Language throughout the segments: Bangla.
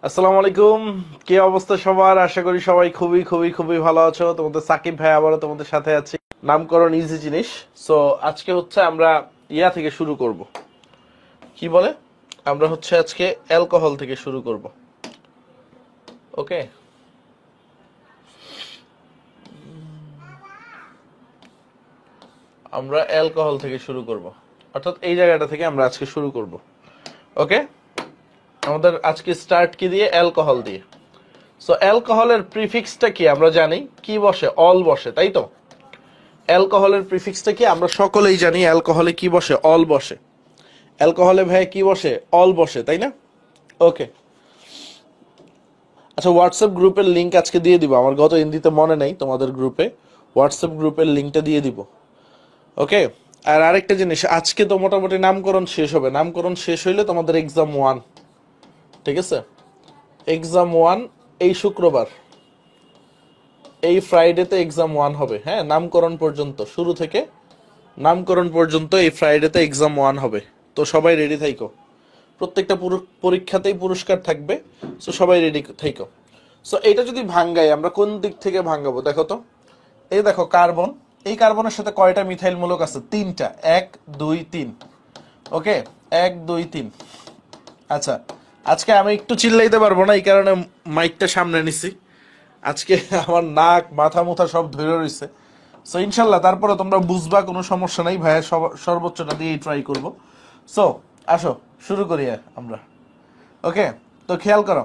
আসসালামু আলাইকুম। কি অবস্থা সবার? আশা করি সবাই খুবই খুবই খুবই ভালো আছো। তোমাদের সাকিব ভাই আবারও তোমাদের সাথে আছি। নামকরণ ইজি জিনিস। সো আজকে হচ্ছে আমরা ইয়া থেকে শুরু করব, কি বলে, আমরা হচ্ছে আজকে অ্যালকোহল থেকে শুরু করব। ওকে, আমরা অ্যালকোহল থেকে শুরু করব, অর্থাৎ এই জায়গাটা থেকে আমরা আজকে শুরু করব। ওকে, আমাদের আজকে স্টার্ট কি দিয়ে? অ্যালকোহল দিয়ে। সো অ্যালকোহলের প্রিফিক্সটা কি আমরা জানি, কি বসে? অল বসে, তাই তো? অ্যালকোহলের প্রিফিক্সটা কি আমরা সকলেই জানি? অ্যালকোহলে কি বসে? অল বসে। অ্যালকোহলে ভাই কি বসে? অল বসে, তাই না? ওকে, আচ্ছা, হোয়াটসঅ্যাপ গ্রুপের লিংক আজকে দিয়ে দিব। আমার গত হিন্দিতে মনে নেই, তোমাদের গ্রুপে হোয়াটসঅ্যাপ গ্রুপের লিংকটা দিয়ে দিব। ওকে, আর আরেকটা জিনিস, আজকে তো মোটামুটি নামকরণ শেষ হবে। নামকরণ শেষ হইলে তোমাদের এক্সাম 1, ঠিক আছে? এক্সাম 1 এই শুক্রবার, এই ফ্রাইডেতে এক্সাম 1 হবে। হ্যাঁ, নামকরণ পর্যন্ত, শুরু থেকে নামকরণ পর্যন্ত এই ফ্রাইডেতে এক্সাম 1 হবে। তো সবাই রেডি থাইকো, প্রত্যেকটা পরীক্ষাতেই পুরস্কার থাকবে। সো সবাই রেডি থাইকো। সো এটা যদি ভাঙ্গাই, আমরা কোন দিক থেকে ভাঙ্গাবো দেখো তো। এই দেখো কার্বন, এই কার্বনের সাথে কয়টা মিথাইল মূলক আছে? 3টা। 1 2 3। ওকে, 1 2 3। আচ্ছা, আজকে আমি একটু চিল্লাইতে পারবো না, এই কারণে মাইকটা সামনে নিছি। আজকে আমার নাক মাথা মুথা সব ধরে রয়েছে। সো ইনশাল্লাহ তারপরে তোমরা বুঝবা, কোনো সমস্যা নাই ভাইয়া, সর্বোচ্চটা দিয়েই ট্রাই করব। সো আসো শুরু করি আমরা। ওকে, তো খেয়াল করো,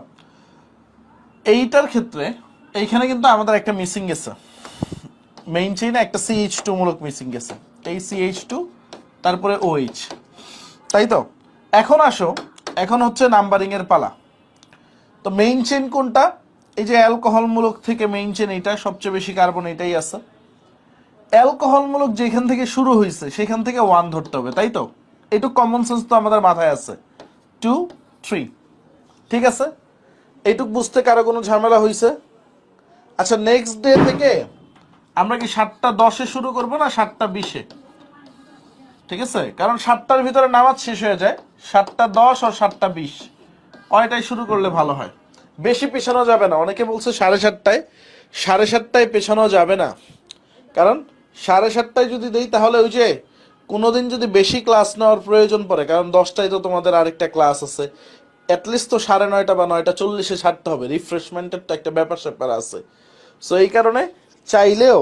এইটার ক্ষেত্রে এইখানে কিন্তু আমাদের একটা মিসিং গেছে। মেইন চেইনে একটা CH2 মূলক মিসিং গেছে, এই CH2, তারপরে OH, তাই তো? এখন আসো, এখন হচ্ছে নাম্বারিং এর পালা। তো মেইন চেইন কোনটা? এই যে অ্যালকোহল মূলক থেকে মেইন চেইন এইটা, সবচেয়ে বেশি কার্বন এটাই আছে। অ্যালকোহল মূলক যেখান থেকে শুরু হয়েছে সেখান থেকে 1 ধরতে হবে, তাই তো? এইটুক কমন সেন্স তো আমাদের মাথায় আছে। 2 3, ঠিক আছে? এইটুক বুঝতে কারো কোনো ঝামেলা হয়েছে? আচ্ছা, নেক্সট ডে থেকে আমরা কি 7টা 10-এ শুরু করব না 7টা 20-এ? ঠিক আছে, কারণ 7টার ভিতরে নামাজ শেষ হয়ে যায়। 7টা 10 আর 7টা 20 ওইটাই শুরু করলে ভালো হয়। বেশি পেছানো যাবে না। অনেকে বলছে 7:30টায়, 7:30টায় পেছানো যাবে না, কারণ 7:30টায় যদি দেই তাহলে ওই যে কোনোদিন যদি বেশি ক্লাস নেওয়ার প্রয়োজন পড়ে, কারণ 10টায় তো তোমাদের আরেকটা ক্লাস আছে, অ্যাটলিস্ট তো 9:30 বা 9:40-এ ছাড়তে হবে। রিফ্রেশমেন্টের তো একটা ব্যাপার স্যাপার আছে। সো এই কারণে চাইলেও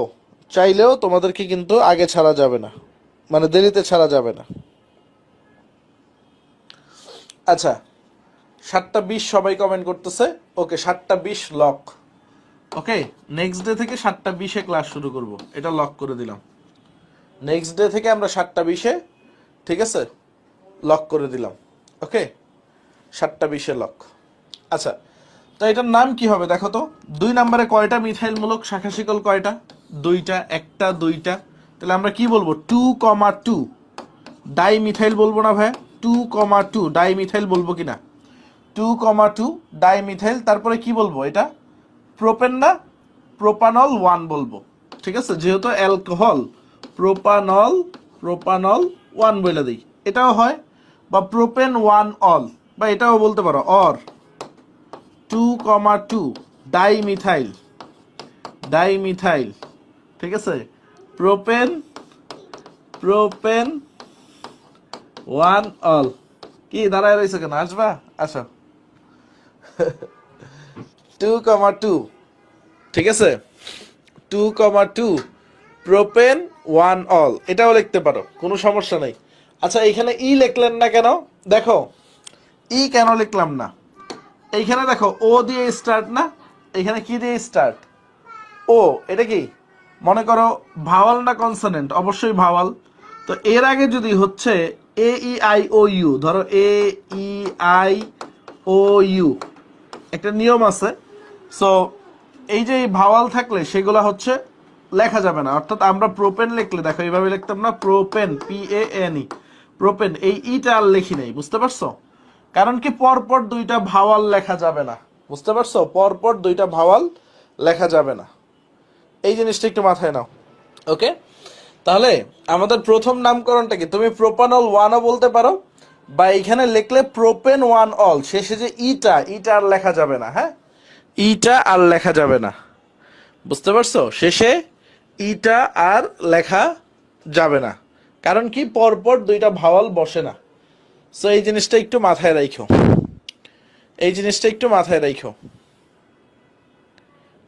চাইলেও তোমাদেরকে কিন্তু আগে ছাড়া যাবে না, মানে দেরিতে ছাড়া যাবে না। আচ্ছা, 7টা 20 সবাই কমেন্ট করতেছে। ওকে, 7টা 20 লক। ওকে, নেক্সট ডে থেকে 7টা 20-এ ক্লাস শুরু করব, এটা লক করে দিলাম। নেক্সট ডে থেকে আমরা 7টা 20-এ, ঠিক আছে, লক করে দিলাম। ওকে, 7টা 20-এ লক। আচ্ছা, তো এটার নাম কি হবে দেখো তো। 2 নম্বরে কয়টা মিথাইল মূলক শাখা শিকল? কয়টা? 2টা। একটা 2টা, তাহলে আমরা কি বলবো? 2,2 ডাই মিথাইল বলবো না ভাই? 2,2 ডাই মিথাইল বলবো কিনা? 2,2 ডাই মিথাইল। তারপরে কি বলবো? এটা প্রোপেন না, প্রোপানল 1 বলবো। ঠিক আছে, যেহেতু অ্যালকোহল, প্রোপানল, প্রোপানল 1 বলে দিই, এটাও হয়। বা প্রোপেন 1 অল, বা এটাও বলতে পারো, or 2,2 die methyl, die methyl. ঠিক আছে, প্রোপেন, প্রোপেন 1 অল। কি দাঁড়ায় রয়েছে কেন? আসবা, আসো। 2,2, ঠিক আছে, 2,2 প্রোপেন 1 অল, এটাও লিখতে পারো, কোনো সমস্যা নেই। আচ্ছা, এখানে ই লিখলেন না কেন? দেখো, ই কেন লিখলাম না? এইখানে দেখো ও দিয়ে স্টার্ট না, এখানে কি দিয়ে স্টার্ট? ও। এটা কি মনে করো ভাওয়াল না কনসোনেন্ট? অবশ্যই ভাওয়াল। তো এর আগে যদি হচ্ছে AEIOU, ধরো AEIOU, একটা নিয়ম আছে। সো এই যে ভাওয়াল থাকলে সেগুলো হচ্ছে লেখা যাবে না। অর্থাৎ আমরা প্রোপেন লিখলে দেখো এইভাবে লিখতাম না, প্রোপেন, PANE, প্রোপেন, এই ইটা আর লিখি নাই, বুঝতে পারছো? কারণ কি পরপর 2টা ভাওয়াল লেখা যাবে না, বুঝতে পারছো? পরপর 2টা ভাওয়াল লেখা যাবে না, এই জিনিসটা একটু মাথায় নাও। ওকে, তাহলে আমাদের প্রথম নামকরণটা কি? তুমি প্রোপানল 1ও বলতে পারো, বা এখানে লিখলে প্রোপেন ওয়ান অল, শেষে যে ইটা আর লেখা যাবে না। হ্যাঁ, ইটা আর লেখা যাবে না, বুঝতে পারছো? শেষে ইটা আর লেখা যাবে না, কারণ কি পরপর দুইটা ভাওয়াল বসে না। সো এই জিনিসটা একটু মাথায় রাখো, এই জিনিসটা একটু মাথায় রাখো।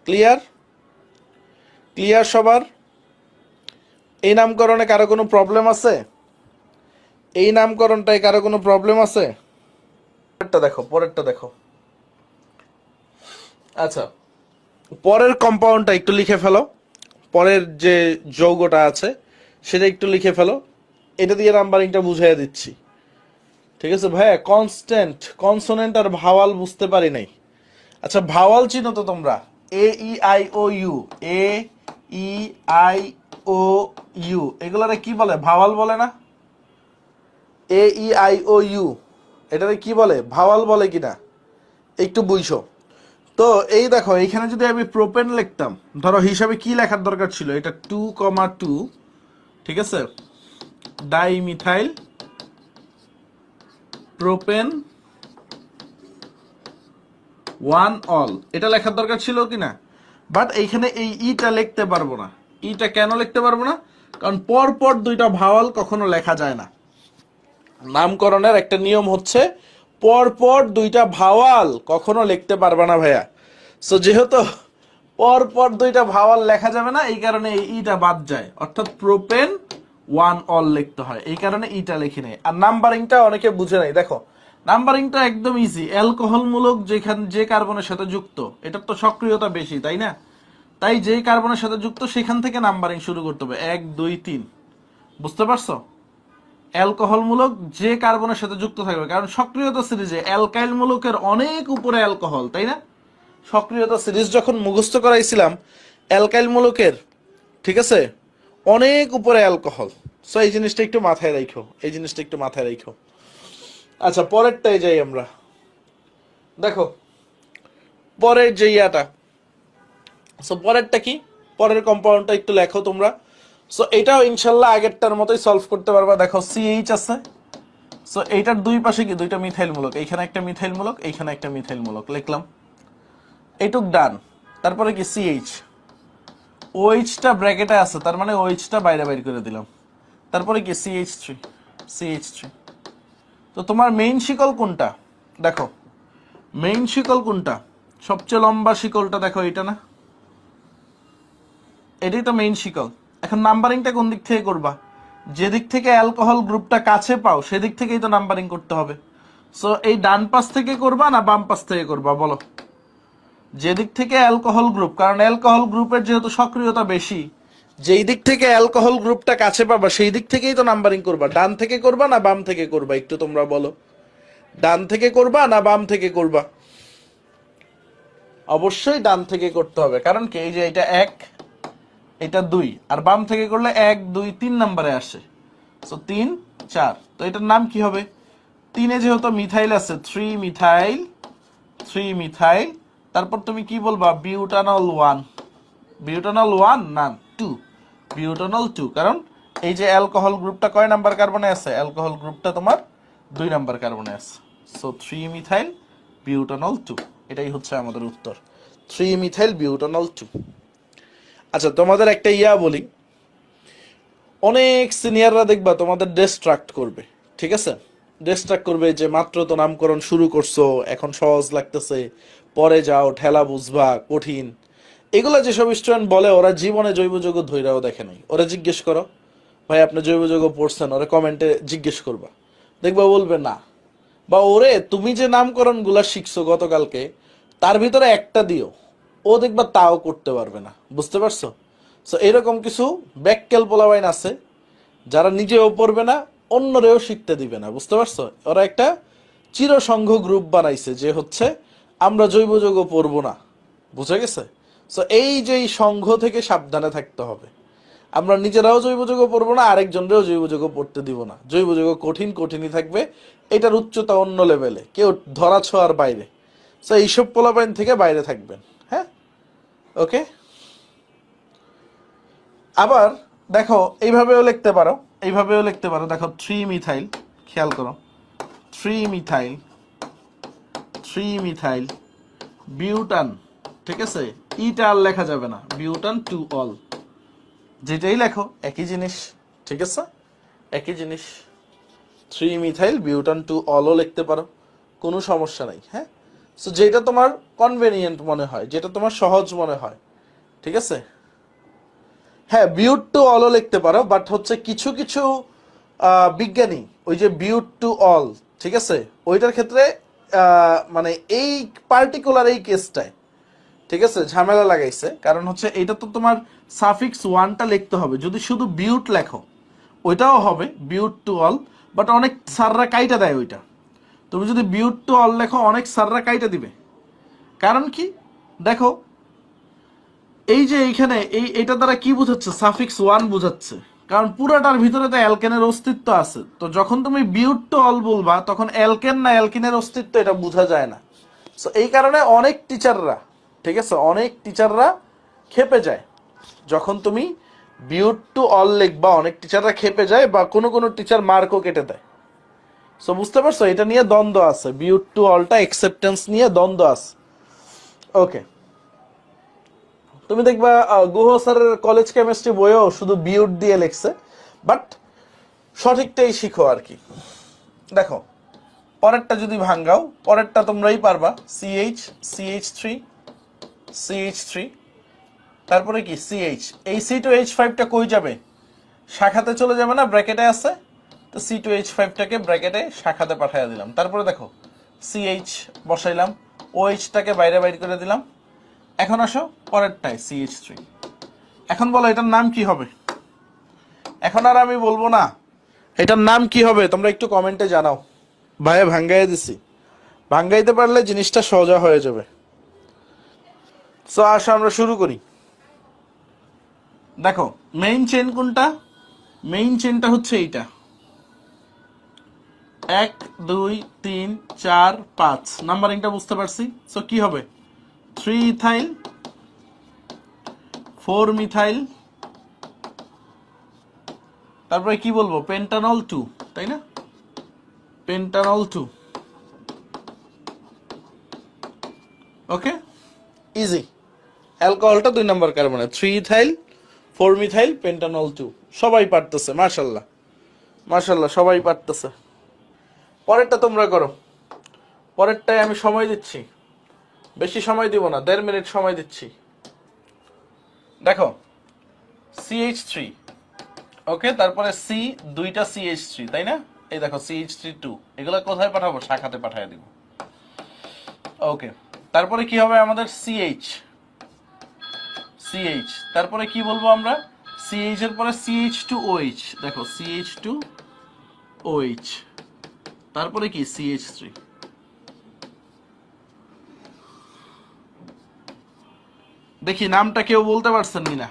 ক্লিয়ার? ক্লিয়ার সবার? এই নামকরণে কারো কোনো প্রবলেম আছে? এই নামকরণটায় কারো কোনো প্রবলেম আছে? পরেরটা দেখো, পরেরটা দেখো। আচ্ছা, পরের কম্পাউন্ডটা একটু লিখে ফেলো, পরের যে যৌগটা আছে সেটা একটু লিখে ফেলো, এটা দিয়ে নাম্বারিংটা বুঝাইয়া দিচ্ছি। ঠিক আছে ভাইয়া? কনস্ট্যান্ট, কনসোনেন্ট আর ভাওয়াল বুঝতে পারি নাই। আচ্ছা, ভাওয়াল চিনো তো তোমরা? A E I O U, A E I O U, এগুলারে কি বলে? ভাওয়াল বলে না? এ ই আই ও ইউ, এটারে কি বলে? ভাওয়াল বলে কিনা একটু বুঝো। তো এই দেখো, এইখানে যদি আমি প্রোপেন লিখতাম, ধরো হিসাবে কি লেখার দরকার ছিল? এটা 2,2, ঠিক আছে, ডাইমিথাইল প্রোপেন ওয়ান অল, এটা লেখার দরকার ছিল কিনা? বাট এইখানে এই ইটা লিখতে পারবো না। ইটা কেন লিখতে পারবো না? কারণ পরপর দুইটা ভাওয়াল কখনো লেখা যায় না। নামকরণের একটা নিয়ম হচ্ছে পরপর দুইটা ভাওয়াল কখনো লিখতে পারবে না ভাইয়া। সো যেহেতু পরপর দুইটা ভাওয়াল লেখা যাবে না, এই কারণে এই ইটা বাদ যায়, অর্থাৎ প্রোপেন ওয়ান অল লিখতে হয়, এই কারণে ইটা লিখি নেই। আর নাম্বারিংটা অনেকে বুঝে নাই। দেখো, নাম্বারিংটা একদম ইজি। অ্যালকোহলমূলক যে কার্বনের সাথে যুক্ত, এটার তো সক্রিয়তা বেশি, তাই না? তাই যেই কার্বনের সাথে যুক্ত সেখান থেকে নাম্বারিং শুরু করতে হবে, 1 2 3। বুঝতে পারছো? অ্যালকোহলমূলক যে কার্বনের সাথে যুক্ত থাকবে, কারণ সক্রিয়তা সিরিজে অ্যালকাইল মূলকের অনেক উপরে অ্যালকোহল, তাই না? সক্রিয়তা সিরিজ যখন মুখস্থ করাইছিলাম, অ্যালকাইল মূলকের, ঠিক আছে, অনেক উপরে অ্যালকোহল। সো এই জিনিসটা একটু মাথায় রাখো, এই জিনিসটা একটু মাথায় রাখো। আচ্ছা, পরেরটাই যাই আমরা। দেখো পরের যে ইয়াটা, সো পরেরটা কি? পরের কম্পাউন্ডটা একটু লেখো তোমরা। সো এটাও ইনশাল্লাহ আগেরটার মতোই সলভ করতে পারবা। দেখো সিএইচ আছে, সো এইটার দুই পাশে কি দুইটা মিথাইল মূলক, এইখানে একটা মিথাইল মূলক, এইখানে একটা মিথাইল মূলক লিখলাম, এইটুক ডান। তারপরে কি সিএইচ, ওএইচটা ব্র্যাকেটে আছে, তার মানে ওএইচটা বাইরে বাইর করে দিলাম। তারপরে কি সিএইচ3, সিএইচ3। তো তোমার মেইন শিকল কোনটা? দেখো মেইন শিকল কোনটা, সবচেয়ে লম্বা শিকলটা দেখো, এটা না? এটাই তো মেইন শিকল। এখন নাম্বারিংটা কোন দিক থেকে করবা? যে দিক থেকে অ্যালকোহল গ্রুপটা কাছে পাও সেদিক থেকেই তো নাম্বারিং করতে হবে। সো এই ডান পাশ থেকে করবা না বাম পাশ থেকে করবা বলো? যে দিক থেকে অ্যালকোহল গ্রুপ, কারণ অ্যালকোহল গ্রুপের যেহেতু সক্রিয়তা বেশি, যেই দিক থেকে অ্যালকোহল গ্রুপটা কাছে পাবা সেই দিক থেকেই তো নাম্বারিং করবা। ডান থেকে করবা না বাম থেকে করবা একটু তোমরা বলো? ডান থেকে করবা না বাম থেকে করবা? অবশ্যই ডান থেকে করতে হবে, কারণ কি এই যে এটা 1, এটা 2, আর বাম থেকে করলে 1 2 3 নম্বরে আসে। সো 3 4, তো এটার নাম কি হবে? 3-এ যেহেতু মিথাইল আছে, 3 মিথাইল, 3 মিথাইল। তারপর তুমি কি বলবা? বিউটানল 1, বিউটানল 1 না 2, বিউটানল 2। কারণ এই যে অ্যালকোহল গ্রুপটা কয় নাম্বার কার্বনে আছে? অ্যালকোহল গ্রুপটা তোমার 2 নাম্বার কার্বনে আছে। সো 3 মিথাইল বিউটানল 2, এটাই হচ্ছে আমাদের উত্তর, 3 মিথাইল বিউটানল 2। আচ্ছা, তোমাদের একটা ইয়া বলি, অনেক সিনিয়ররা দেখবা তোমাদের ডিস্ট্রাক্ট করবে, ঠিক আছে? ডিস্ট্রাক্ট করবে যে মাত্র তো নামকরণ শুরু করছো, এখন সহজ লাগতেছে, পরে যাও ঠেলা বুঝবা কঠিন। এগুলা যেসব স্টুডেন্ট বলে ওরা জীবনে জৈব যৌগ ধৈরাও দেখে নাই। ওরা জিজ্ঞেস করো, ভাই আপনি জৈব যৌগ পড়ছেন? ওরা কমেন্টে জিজ্ঞেস করবা, দেখবা বলবে না। বা ওরে তুমি যে নামকরণ গুলা শিখছো গতকালকে, তার ভিতরে একটা দিও, ও দেখবা তাও করতে পারবে না। বুঝতে পারছো? সো এরকম কিছু ব্যাককেল পোলাবাইন আছে যারা নিজেও পড়বে না, অন্যরেও শিখতে দিবে না। বুঝতে পারছো? ওরা একটা চিরসংঘ গ্রুপ বানাইছে যে হচ্ছে আমরা জৈব যৌগ পড়বো না। বুঝে গেছে? সো এই যে এই সংঘ থেকে সাবধানে থাকতে হবে। আমরা নিজেরাও জৈব যৌগ পড়বো না, আরেকজনরেও জৈব যৌগ পড়তে দিব না। জৈব যৌগ কঠিনই থাকবে, এটার উচ্চতা অন্য লেভেলে, কেউ ধরা ছোঁয়ার বাইরে। সো এইসব পোলাপাইন থেকে বাইরে থাকবেন, হ্যাঁ? ওকে। আবার দেখো এইভাবেও লিখতে পারো, এইভাবেও লিখতে পারো। দেখো 3 মিথাইল, খেয়াল করো, 3 মিথাইল বিউটান, ঠিক আছে, ইটা আর লেখা যাবে না, বিউটান টু অল, যেটাই লেখো একই জিনিস, ঠিক আছে, একই জিনিস। 3 মিথাইল বিউটান টু অলও লিখতে পারো, কোনো সমস্যা নাই। হ্যাঁ, সো যেটা তোমার কনভেনিয়েন্ট মনে হয়, যেটা তোমার সহজ মনে হয়, ঠিক আছে। হ্যাঁ, বিউট টু অলও লিখতে পারো, বাট হচ্ছে কিছু কিছু বিজ্ঞানী ওই যে বিউট টু অল, ঠিক আছে, ওইটার ক্ষেত্রে মানে এই পার্টিকুলার এই কেসটায়, ঠিক আছে, ঝামেলা লাগাইছে। কারণ হচ্ছে এটা তো তোমার সাফিক্স ওয়ানটা লিখতে হবে, যদি শুধু বিউট লেখো ওইটাও হবে বিউট টু অল, বাট অনেক স্যাররা কাইটা দেয় ওইটা। তুমি যদি বিউট টু অল লেখো অনেক স্যাররা কাইটা দিবে। কারণ কি, দেখো এই যে এইখানে এইটা দ্বারা কি বুঝাচ্ছে, সাফিক্স ওয়ান বুঝাচ্ছে, কারণ পুরাটার ভিতরে তো অ্যালকেনের অস্তিত্ব আছে। তো যখন তুমি বিউট টু অল বলবা তখন অ্যালকেন না অ্যালকিনের অস্তিত্ব এটা বোঝা যায় না। সো এই কারণে অনেক টিচাররা, ঠিক আছে, অনেক টিচাররা খেপে যায় যখন তুমি বিউট টু অল লিখবা, অনেক টিচাররা খেপে যায়, বা কোনো কোনো টিচার মার্কও কেটে দেয়। সো বুঝতে পারছো, এটা নিয়ে দ্বন্দ্ব আছে, বিউট টু অলটা অ্যাকসেপ্টেন্স নিয়ে দ্বন্দ্ব আছে। ওকে, তুমি দেখবা গুহ স্যারের কলেজ কেমিস্ট্রি বইও শুধু বিউট দিয়ে লিখছে, বাট সঠিকটাই শিখো আর কি। দেখো পরেরটা যদি ভাঙ্গাও, পরেরটা তোমরাই পারবা, CH, তারপরে কি CH, এই C2H5টা কই যাবে, শাখাতে চলে যাবে না, ব্র্যাকেটে আছে, তো C2H5টাকে ব্র্যাকেটে শাখাতে পাঠিয়ে দিলাম। তারপরে দেখো CH বসাইলাম, OH-টাকে বাইরে বাইর করে দিলাম। এখন আসো পরেরটায় CH3। এখন বলো এটার নাম কি হবে? এখন আর আমি বলবো না এটার নাম কি হবে, তোমরা একটু কমেন্টে জানাও। ভাইয়া ভাঙ্গাই দিছি, ভাঙ্গাইতে পারলে জিনিসটা সোজা হয়ে যাবে। সো আসো আমরা শুরু করি। দেখো মেইন চেন কোনটা, মেইন চেনটা হচ্ছে এইটা, 1 2 3 4 5, নাম্বারিংটা বুঝতে পারছি। সো কি হবে, 3 ইথাইল 4 মিথাইল, তারপরে কি বলবো, পেন্টানল 2, তাই না, পেন্টানল 2। ওকে, ইজি। অ্যালকোহলটা 2 নম্বর কার্বনে, 3 ইথাইল 4 মিথাইল পেন্টানল 2। সবাই পারতেছে, মাশাল্লাহ মাশাল্লাহ, সবাই পারতেছে। পরেরটা তোমরা করো, পরেরটায় আমি সময় দিচ্ছি, বেশি সময় দিব না, 1.5 মিনিট সময় দিচ্ছি। দেখো CH3, ওকে, তারপরে C, 2টা CH3, তাই না, এই দেখো CH3 2, এগুলো কোথায় পাঠাবো, শাখাতে পাঠিয়ে দিব। ওকে, তারপরে কি হবে আমাদের CH, তারপরে কি বলবো আমরা, CH এর পরে CH2OH, দেখো CH2OH, তারপরে কি CH3। দেখি নামটা কেউ বলতে পারছেন কিনা,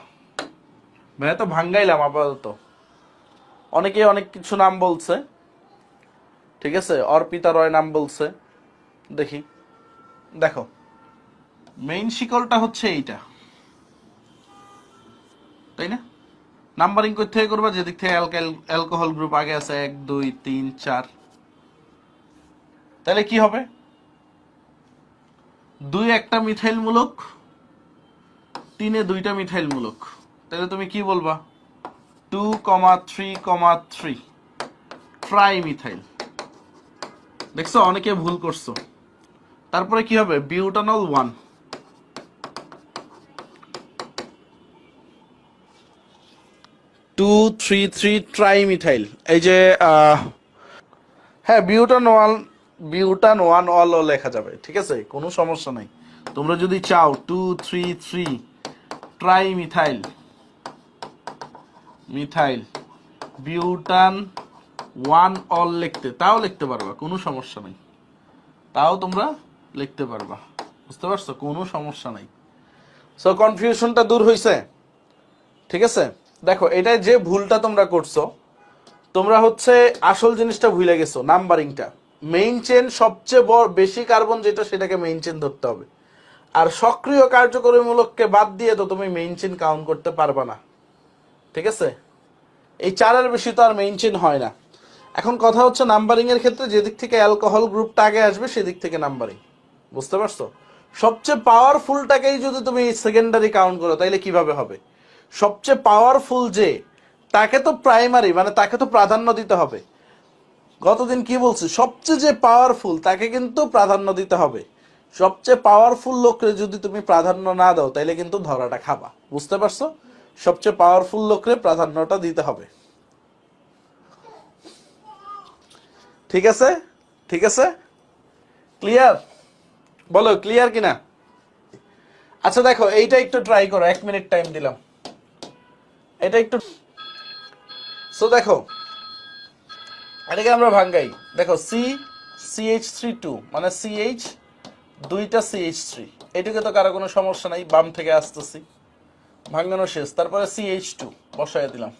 ভাইয়া তো ভাঙ্গাইলাম আপাতত, অনেকে অনেক কিছু নাম বলছে, ঠিক আছে, অর্পিতা রয় নাম বলছে, দেখি। দেখো মেইন শিকলটা হচ্ছে এইটা, তাই না, নাম্বারিং কই থেকে করবা, যেদিক থেকে অ্যালকোহল গ্রুপ আগে আছে, 1 2 3 4, তাহলে কি হবে, 2 একটা মিথাইল মূলক, 3 2টা মিথাইল মূলক, তাহলে তুমি কি বলবা, 2, 3, 3 ট্রাই মিথাইল। দেখছো অনেকে ভুল করছো। তারপরে কি হবে, বিউটানল 1, 2 3 3 ট্রাই মিথাইল। এই যে হ্যাঁ, বিউটান 1 অলও লেখা যাবে, ঠিক আছে, কোনো সমস্যা নাই। তোমরা যদি চাও 2 3 3 ট্রাই মিথাইল বিউটান 1 অল লিখতে, তাও লিখতে পারবা, কোনো সমস্যা নাই, তাও তোমরা লিখতে পারবা, বুঝতে পারছো, কোনো সমস্যা নাই। সো কনফিউশনটা দূর হইছে, ঠিক আছে। দেখো এটা যে ভুলটা তোমরা করছো, তোমরা হচ্ছে আসল জিনিসটা ভুলে গেছো, নাম্বারিংটা। মেইন চেন সবচেয়ে বেশি কার্বন যেটা, সেটাকে মেইন চেন ধরতে হবে, আর সক্রিয় কার্যকরীমূলককে বাদ দিয়ে তো তুমি মেইন চেন কাউন্ট করতে পারবা না, ঠিক আছে। এই 4-এর বেশি তো আর মেইন চেন হয় না। এখন কথা হচ্ছে নাম্বারিং এর ক্ষেত্রে যেদিক থেকে অ্যালকোহল গ্রুপটা আগে আসবে সেদিক থেকে নাম্বারিং, বুঝতে পারছো? সবচেয়ে পাওয়ারফুলটাকেই যদি তুমি সেকেন্ডারি কাউন্ট করো তাইলে কিভাবে হবে? সবচেয়ে পাওয়ারফুল যে, তাকে তো প্রাইমারি মানে তাকে তো প্রাধান্য দিতে হবে। গতদিন কি বলছি, সবচেয়ে যে পাওয়ারফুল তাকে কিন্তু প্রাধান্য দিতে হবে। সবচেয়ে পাওয়ারফুল লোকরে যদি তুমি প্রাধান্য না দাও তাইলে কিন্তু ধরাটা খাবা, বুঝতে পারছো? সবচেয়ে পাওয়ারফুল লোকরে প্রাধান্যটা দিতে হবে। ঠিক আছে, ঠিক আছে, ক্লিয়ার? বলো ক্লিয়ার কিনা? আচ্ছা দেখো এইটা একটু ট্রাই করো, 1 মিনিট টাইম দিলাম, এটা একটু। সো দেখো এটাকে আমরা ভাঙ্গাই। দেখো CH3 2 মানে CH, দুইটা CH3, এটুকে তো কারো কোনো সমস্যা নাই, বাম থেকে আসতেছি, ভাঙ্গানো শেষ। তারপরে CH2 বসাই দিলাম,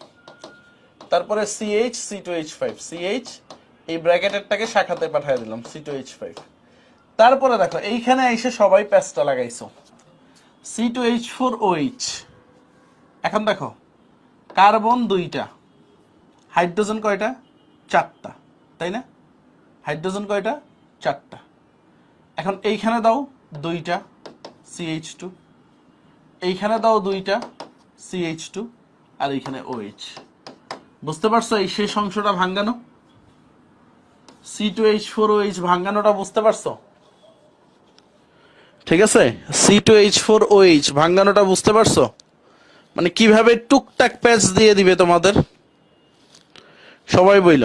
তারপরে CH, C2H5, CH এই ব্র্যাকেটেরটাকে শাখাতে পাঠিয়ে দিলাম, C2H5। তারপরে দেখো এইখানে এসে সবাই প্যাচটা লাগাইছো, C2H4OH। এখন দেখো কার্বন দুইটা, হাইড্রোজেন কয়টা? 4টা, তাই না? হাইড্রোজেন কয়টা? 4টা। এখন এইখানে দাও দুইটা CH2, এইখানে দাও দুইটা CH2, আর এইখানে OH। বুঝতে পারছো এই শেষ অংশটা ভাঙ্গানো, C2H4OH ভাঙ্গানোটা বুঝতে পারছো? ঠিক আছে, C2H4OH ভাঙ্গানোটা বুঝতে পারছো? মানে কিভাবে টুকটাক প্যাচ দিয়ে দিবে তোমাদের, সবাই বইল।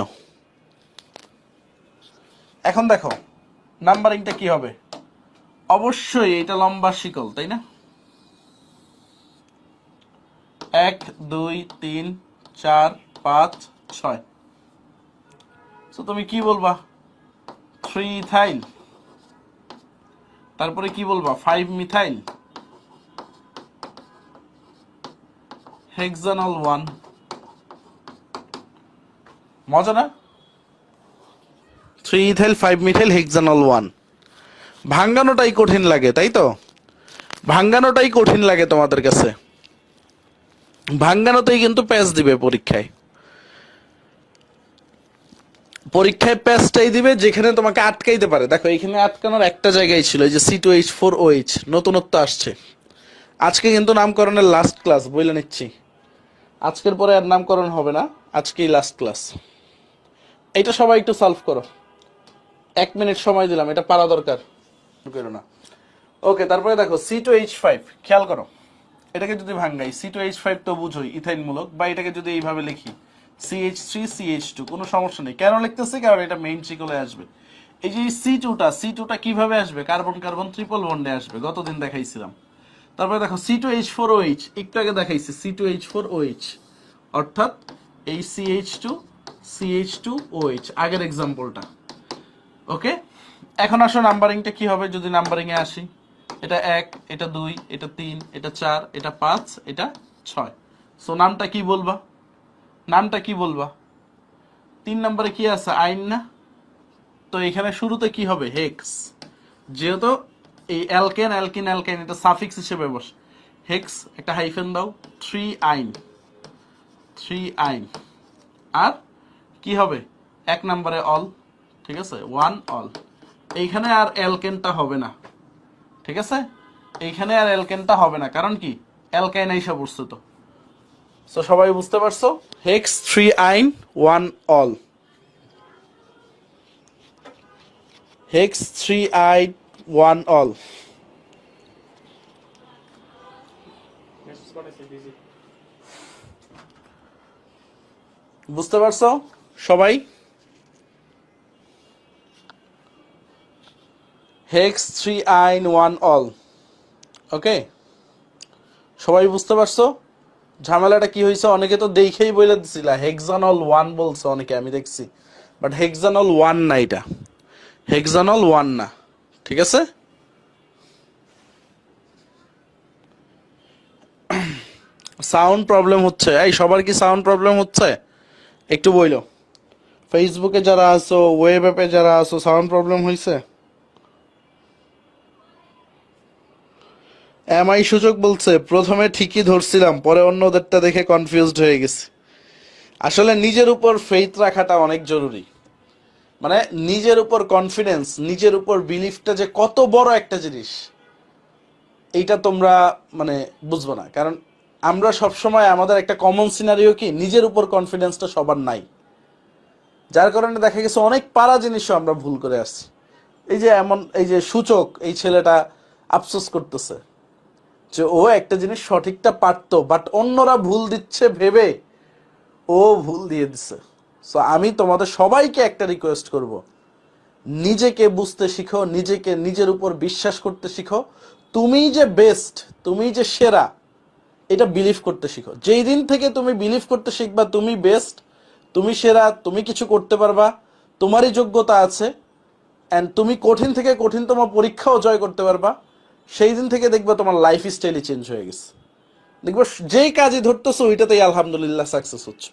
এখন দেখো নাম্বারিংটা কি হবে, অবশ্যই এটা লম্বা শিকল, তাই না? 1 2 3 4 5 6। তো তুমি কি বলবা? 3 ইথাইল, তারপরে কি বলবা? 5 মিথাইল, হেক্সানল 1। মজা না? 3 ইথাইল 5 মিথাইল হেক্সানল 1। ভাঙ্গানোটাই কঠিন লাগে, তাই তো? ভাঙ্গানোটাই কঠিন লাগে তোমাদের কাছে, ভাঙ্গানোতেই কিন্তু প্যাচ দিবে পরীক্ষায়। পরীক্ষায় প্যাচটাই দিবে যেখানে তোমাকে আটকাইতে পারে। দেখো এখানে আটকানোর একটা জায়গায় ছিল, এই যে C2H4OH নতুনত্ব আসছে। আজকে কিন্তু নামকরণের লাস্ট ক্লাস, বলে নিচ্ছি, আজকের পরে আর নামকরণ হবে না, আজকেই লাস্ট ক্লাস। এটা সবাই একটু সলভ করো, 1 মিনিট সময় দিলাম, এটা পারা দরকার, করো না। ওকে, তারপরে দেখো C2H5, খেয়াল করো, এটাকে যদি ভাঙ্গাই, C2H5 তো বুঝোই ইথাইন মূলক, বা এটাকে যদি এইভাবে লিখি CH3CH2, কোনো সমস্যা নেই। কেন লিখতেছি? কারণ এটা মেইন চিকলে আসবে। এই যে C2টা কিভাবে আসবে? কার্বন কার্বন ট্রিপল বন্ডে আসবে, গতদিন দেখাইছিলাম। তারপরে দেখো C2H4OH, একটু আগে দেখাইছি C2H4OH, অর্থাৎ এই CH2CH2OH, আগের এক্সাম্পলটা। ওকে, এখন আসো নাম্বারিংটা কি হবে যদি নাম্বারিং এ আসি। এটা 1, এটা 2, এটা 3, এটা 4, এটা 5, এটা 6। সো নামটা কি বলবা? নামটা কি বলবা? 3 নম্বরে কি আছে? আইন না? তো এখানে শুরুতে কি হবে? হেক্স। যেহেতু এই অ্যালকেন অ্যালকিন অ্যালকাইন এটা সাফিক্স হিসেবে বসে, হেক্স একটা হাইফেন দাও, 3 আইন, 3 আইন। আর কি হবে? 1 নম্বরে অল, ঠিক আছে, 1 অল। এইখানে আর অ্যালকেনটা হবে না, ঠিক আছে, এইখানে আর অ্যালকেনটা হবে না, কারণ কি? অ্যালকাইন আইসা পড়ছে তো। সো সবাই বুঝতে পারছো? হেক্স 3 আইন 1 অল, হেক্স 3 আইন 1 অল। বুঝতে পারছো সবাই? হেক্স 3 আইন 1 অল। ওকে, সবাই বুঝতে পারছো ঝামেলাটা কি হয়েছে? অনেকে তো দেখেই বলে দিছিল হেক্সানল 1 বলছে অনেকে, আমি দেখছি, বাট হেক্সানল 1 না, এটা হেক্সানল 1 না, ঠিক আছে? সাউন্ড প্রবলেম হচ্ছে, এই সবার কি সাউন্ড প্রবলেম হচ্ছে? একটু বইলো, ফেসবুকে যারা আছো, ওয়েব অ্যাপে যারা আছো, সাউন্ড প্রবলেম হয়েছে? এমআই সূচক বলছে প্রথমে ঠিকই ধরছিলাম, পরে অন্যদেরটা দেখে কনফিউজড হয়ে গেছি। আসলে নিজের উপর ফেইথ রাখাটা অনেক জরুরি। মানে নিজের উপর কনফিডেন্স, নিজের উপর বিলিফটা যে কত বড় একটা জিনিস, এইটা তোমরা মানে বুঝবো না। কারণ আমরা সবসময় আমাদের একটা কমন সিনারিও কি, নিজের উপর কনফিডেন্সটা সবার নাই, যার কারণে দেখা গেছে অনেক পারা জিনিসও আমরা ভুল করে আসছি। এই যে এমন, এই যে সূচক, এই ছেলেটা আফসোস করতেছে যে ও একটা জিনিস সঠিকটা পারতো, বাট অন্যরা ভুল দিচ্ছে ভেবে ও ভুল দিয়ে দিচ্ছে। সো আমি তোমাদের সবাইকে একটা রিকোয়েস্ট করব, নিজেকে বুঝতে শিখো, নিজেকে নিজের উপর বিশ্বাস করতে শিখো। তুমি যে বেস্ট, তুমি যে সেরা, এটা বিলিভ করতে শিখো। যেই দিন থেকে তুমি বিলিভ করতে শিখবা তুমি বেস্ট, তুমি সেরা, তুমি কিছু করতে পারবা, তোমারই যোগ্যতা আছে, অ্যান্ড তুমি কঠিন থেকে কঠিনতম পরীক্ষাও জয় করতে পারবা, সেই দিন থেকে দেখবা তোমার লাইফ স্টাইলই চেঞ্জ হয়ে গেছে। দেখবো যেই কাজই ধরতেছো ওইটাতেই আলহামদুলিল্লাহ সাকসেস হচ্ছে।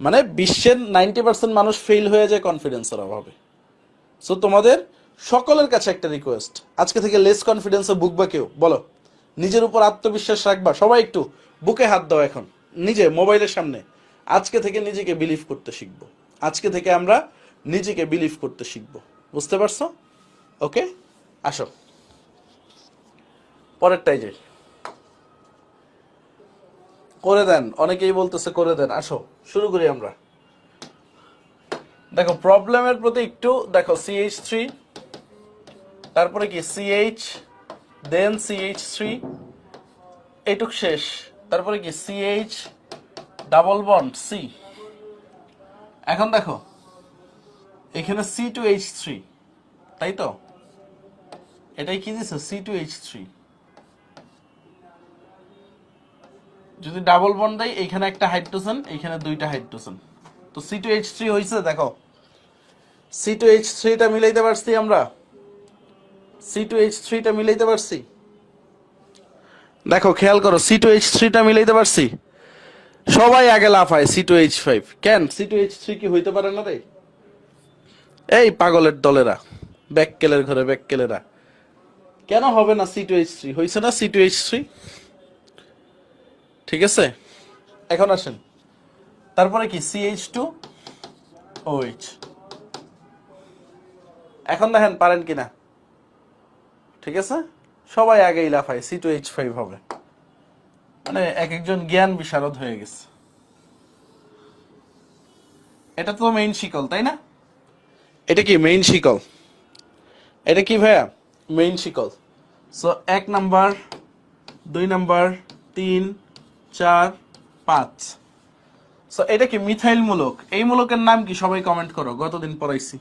মানে বিশ্বের 90% মানুষ ফেল হয়ে যায় কনফিডেন্সের অভাবে। সো তোমাদের সকলের কাছে একটা রিকোয়েস্ট, আজকে থেকে লেস কনফিডেন্সে ভুগবা কেউ? বলো, নিজের উপর আত্মবিশ্বাস রাখবা? সবাই একটু বুকে হাত দাও এখন, নিজে মোবাইলের সামনে। আজকে থেকে নিজেকে বিলিভ করতে শিখবো। আজকে থেকে আমরা নিজেকে বিলিভ করতে শিখবো। বুঝতে পারছো? ওকে, আসো পরেরটাই যাই। করে দেন, অনেকেই বলতেছে করে দেন। আসো শুরু করি আমরা। দেখো প্রবলেমের প্রতি একটু দেখো, CH3, তারপরে কি CH, দেন CH3, এইটুক শেষ। তারপরে কি CH ডাবল বন্ড C। এখন দেখো এখানে C2H3, তাই তো? এটাই কি দিছে? C2H3। যদি ডাবল বন্ড দেয়, এইখানে একটা হাইড্রোজেন, এইখানে দুইটা হাইড্রোজেন, তো C2H3 হয়েছে। দেখো C2H3টা মিলাইতে পারছি আমরা, C2H3টা মিলাইতে পারছি। দেখো খেয়াল করো, C2H3টা মিলাইতে পারছি। সবাই আগে লাফায় C2H5, কেন C2H3 কি হইতে পারে না রে? এই পাগলের দলেরা, ব্যাককেলের ঘরে ব্যাককেলেরা, কেন হবে না C2H3? হয়েছে না C2H3, ঠিক আছে। এখন আসেন, তারপরে কি CH2OH। এখন দেখেন পারেন কিনা, ঠিক আছে। সবাই আগেই লাফায় C2H5 হবে, মানে এক একজন জ্ঞান বিশারদ হয়ে গেছে। এটা তো মেইন শিকল, তাই না? এটা কি মেইন শিকল? এটা কি ভাইয়া? মেইন শিকল। So 1 number, 2 number, 3, 4, 5। সো এটা কি মিথাইল মূলক। এই মূলকের নাম কি সবাই কমেন্ট করো, গতদিন পড়াইছি।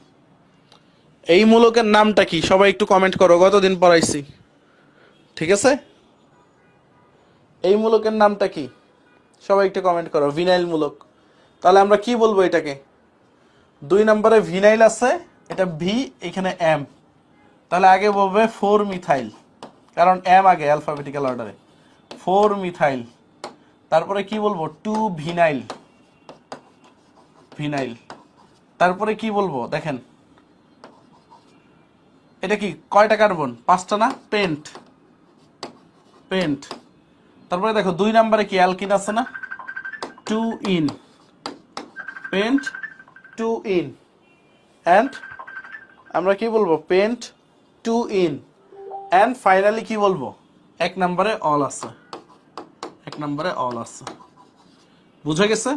এই মূলকের নামটা কি সবাই একটু কমেন্ট করো, গতদিন পড়াইছি, ঠিক আছে। এই মূলকের নামটা কি সবাই একটু কমেন্ট করো। ভিনাইল মূলক। তাহলে আমরা কি বলবো এটাকে? 2 নম্বরে ভিনাইল আছে, এটা ভি, এখানে এম, তাহলে আগে বলবে 4 মিথাইল, কারণ এম আগে অ্যালফাবেটিক্যাল অর্ডারে। 4 মিথাইল। তারপরে কি বলবো? 2 ভিনাইল, ভিনাইল। তারপরে কি বলবো দেখেন, এটা কি কয়টা কার্বন? 5টা না? Pent, pent. তারপরে দেখো 2 নম্বরে কি অ্যালকিন আছে না? 2 ইন, পেন্ট 2 ইন। অ্যান্ড আমরা কি বলবো? Paint 2 in. অ্যান্ড ফাইনালি কি বলবো? 1 নম্বরে অল আছে, 1 নম্বরে অল আছে। বুঝা গেছে?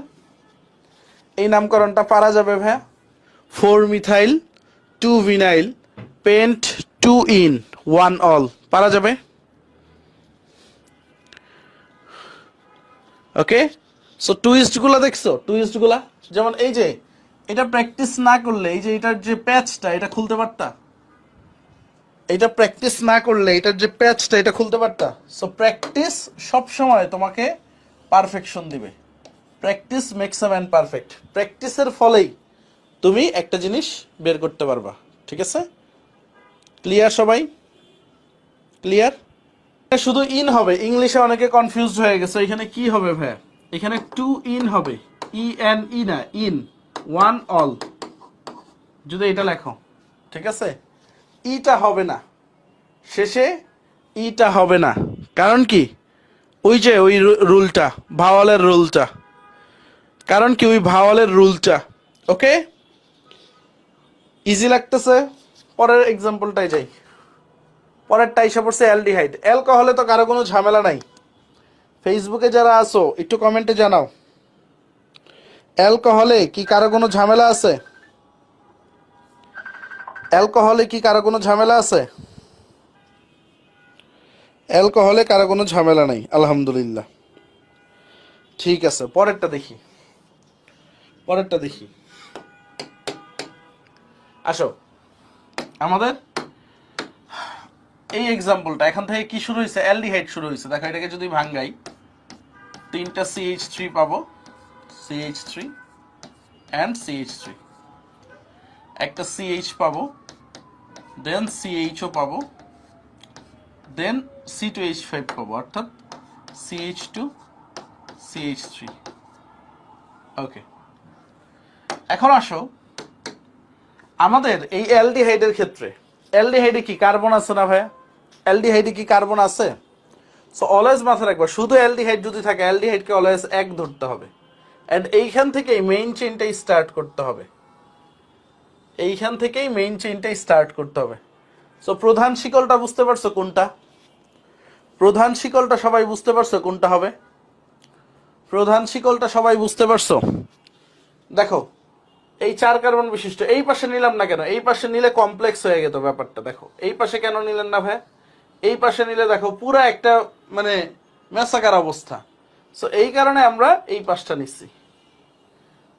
এই নামকরণটা পারা যাবে ভাইয়া? 4 methyl, 2 vinyl, pent 2 ene, 1 ol, পারা যাবে? ওকে। সো টুইস্ট গুলা দেখছো? টুইস্ট গুলা যেমন এই যে, এটা প্র্যাকটিস না করলে, এই যে এটার যে প্যাচটা, এটা খুলতে পারতা? এটা প্র্যাকটিস না করলে এটার যে প্যাচটা, এটা খুলতে পারতা? সো প্র্যাকটিস সব সময় তোমাকে পারফেকশন দিবে। Practice makes a man perfect. প্র্যাকটিসের ফলেই তুমি একটা জিনিস বের করতে পারবা, ঠিক আছে। ক্লিয়ার সবাই? ক্লিয়ার? শুধু ইন হবে, ইংলিশে অনেকে কনফিউজড হয়ে গেছে। এখানে কি হবে ভাই? এখানে 2 ইন হবে, ই না, ইন 1 অল, যদি এটা লেখো, ঠিক আছে। ইটা হবে না, শেষে ইটা হবে না, কারণ কি? ওই যে ওই রুলটা, ভাওয়ালের রুলটা, কারণ কি ওই ভাওয়ালের রুলটা। ওকে, ইজি লাগতেছে। পরের এক্সাম্পলটাই যাই। পরেরটা এসে পড়ছে অ্যালডিহাইড। অ্যালকোহলে তো কারো কোনো ঝামেলা নাই। ফেসবুকে যারা আছো একটু কমেন্টে জানাও, অ্যালকোহলে কি কারো কোনো ঝামেলা আছে? অ্যালকোহলে কি কারো কোনো ঝামেলা আছে? অ্যালকোহলে কারো কোনো ঝামেলা নাই, আলহামদুলিল্লাহ। ঠিক আছে, পরেরটা দেখি। পরেরটা দেখি, আসো। আমাদের এই এক্সাম্পলটা এখান থেকে কি শুরু হয়েছে? অ্যালডিহাইড শুরু হয়েছে। দেখো এটাকে যদি ভাঙ্গাই, 3টা CH3 পাবো, CH3 অ্যান্ড CH3, একটা CH পাবো, দেন CHও পাবো, দেন C2H5 পাবো, অর্থাৎ CH2 CH3। ওকে, এখন আসো আমাদের এই অ্যালডিহাইডের ক্ষেত্রে। অ্যালডিহাইডে কি কার্বন আছে না ভাইয়া? অ্যালডিহাইডে কি কার্বন আছে? সো অলওয়েজ মাথায় রাখবা, শুধু অ্যালডিহাইড যদি থাকে, অ্যালডিহাইডকে অলওয়েজ এক ধরতে হবে। অ্যান্ড এইখান থেকেই মেইন চেইনটাই স্টার্ট করতে হবে। এইখান থেকেই মেইন চেইনটাই স্টার্ট করতে হবে। সো প্রধান শিকলটা বুঝতে পারছো কোনটা? প্রধান শিকলটা সবাই বুঝতে পারছো কোনটা হবে? প্রধান শিকলটা সবাই বুঝতে পারছো? দেখো এই 4 কার্বন বিশিষ্ট, এই পাশে নিলাম না কেন? এই পাশে নিলে কমপ্লেক্স হয়ে যেত ব্যাপারটা। দেখো এই পাশে কেন নিলেন না ভাই? এই পাশে নিলে দেখো পুরা একটা মানে মেসাকার অবস্থা। সো এই কারণে আমরা এই পাশটা নিচ্ছি।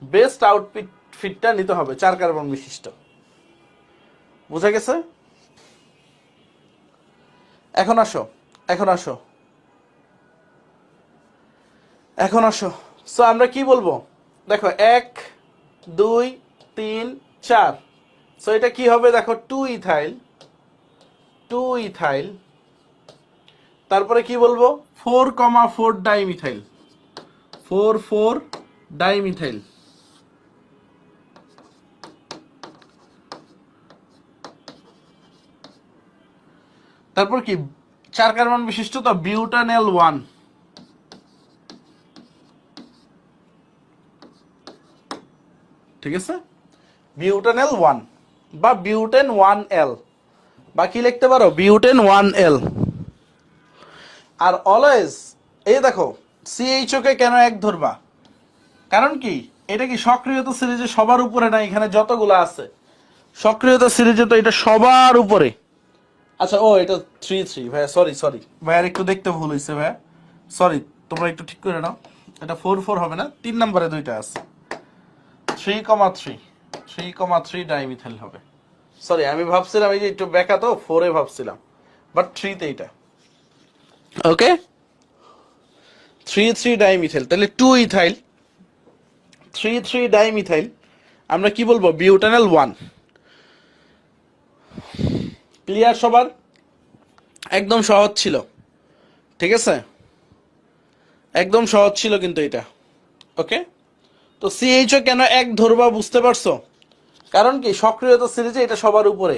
বেস্ট আউটফিট ফিটটা নিতে হবে 4 কার্বন বিশিষ্ট। বুঝা গেছে? এখন আসো, এখন আসো, এখন আসো। সো আমরা কি বলবো? দেখো 1 2 3 4। সো এটা কি হবে? দেখো 2 ইথাইল, 2 ইথাইল। তারপরে কি বলবো? 4,4 ডাইমিথাইল, 4,4 ডাইমিথাইল। তারপর কি 4 কার্বন বিশিষ্ট তো বিউটানেল 1। ঠিক আছে, বিউটানেল 1 বা বিউটেন 1L, বা কি লিখতে পারো? Butane 1L। আর অলওয়েজ এই দেখো CHO কে কেন এক ধরবা? কারণ কি এটা কি সক্রিয়তা সিরিজে সবার উপরে না? এখানে যতগুলো আছে সক্রিয়তা সিরিজে তো এটা সবার উপরে। আচ্ছা, ও এটা 3 ভাইয়া, সরি সরি ভাইয়ার একটু দেখতে ভুল হয়েছে ভাইয়া, সরি। তোমরা একটু ঠিক করে নাও, এটা 4,4 হবে না, 3 নম্বরে দুইটা আছে, 3,3, 3,3 ডাইমিথাইল হবে। সরি, আমি ভাবছিলাম এই যে একটু বেকা তো 4-এ ভাবছিলাম, বাট 3-তে এটা। ওকে, 3,3 ডাইমিথাইল, তাহলে 2 ইথাইল, 3,3 ডাইমিথাইল। আমরা কি বলবো? বিউটানেল 1। ক্লিয়ার সবার? একদম সহজ ছিল, ঠিক আছে, একদম সহজ ছিল কিন্তু এটা। ওকে, তো CHO কেন এক ধরবা বুঝতে পারছো? কারণ কি সক্রিয়তা সিরিজে এটা সবার উপরে,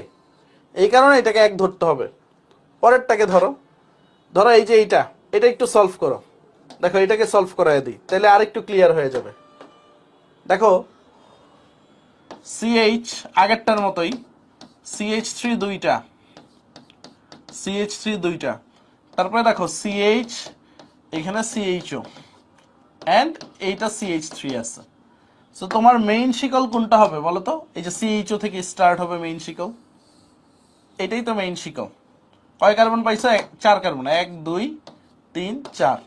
এই কারণে এটাকে এক ধরতে হবে। পরেরটাকে ধরো, ধরো এই যে এইটা, এটা একটু সলভ করো। দেখো এটাকে সলভ করাই দিই, তাহলে আরেকটু ক্লিয়ার হয়ে যাবে। দেখো CH আগেরটার মতোই, CH3 দুইটা, CH3 দুইটা। তারপরে দেখো CH, এখানে CHO অ্যান্ড এইটা CH3 আছে। সো তোমার মেইন শিকল কোনটা হবে বলো তো? এই যে CHO থেকে স্টার্ট হবে মেইন শিকল, এটাই তো মেইন শিকল। কয় কার্বন পাইছো? 4 কার্বন, 1 2 3 4।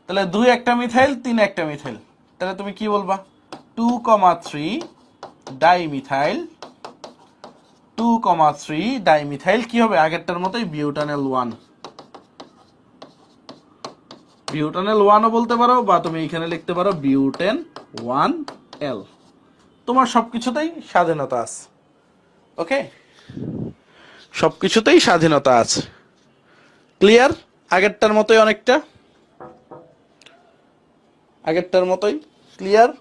তাহলে 2 একটা মিথাইল, 3 একটা মিথাইল, তাহলে তুমি কি বলবা? 2,3 ডাইমিথাইল, 2,3 ডাইমিথাইল কি হবে? আগেরটার মতোই বিউটানেল 1। বিউটানেল 1ও বলতে পারো, বা তুমি এখানে লিখতে পারো বিউটেন 1L। তোমার সবকিছুতেই স্বাধীনতা আছে। ওকে, সবকিছুতেই স্বাধীনতা আছে। ক্লিয়ার? আগেরটার মতোই, অনেকটা আগেরটার মতোই ক্লিয়ার।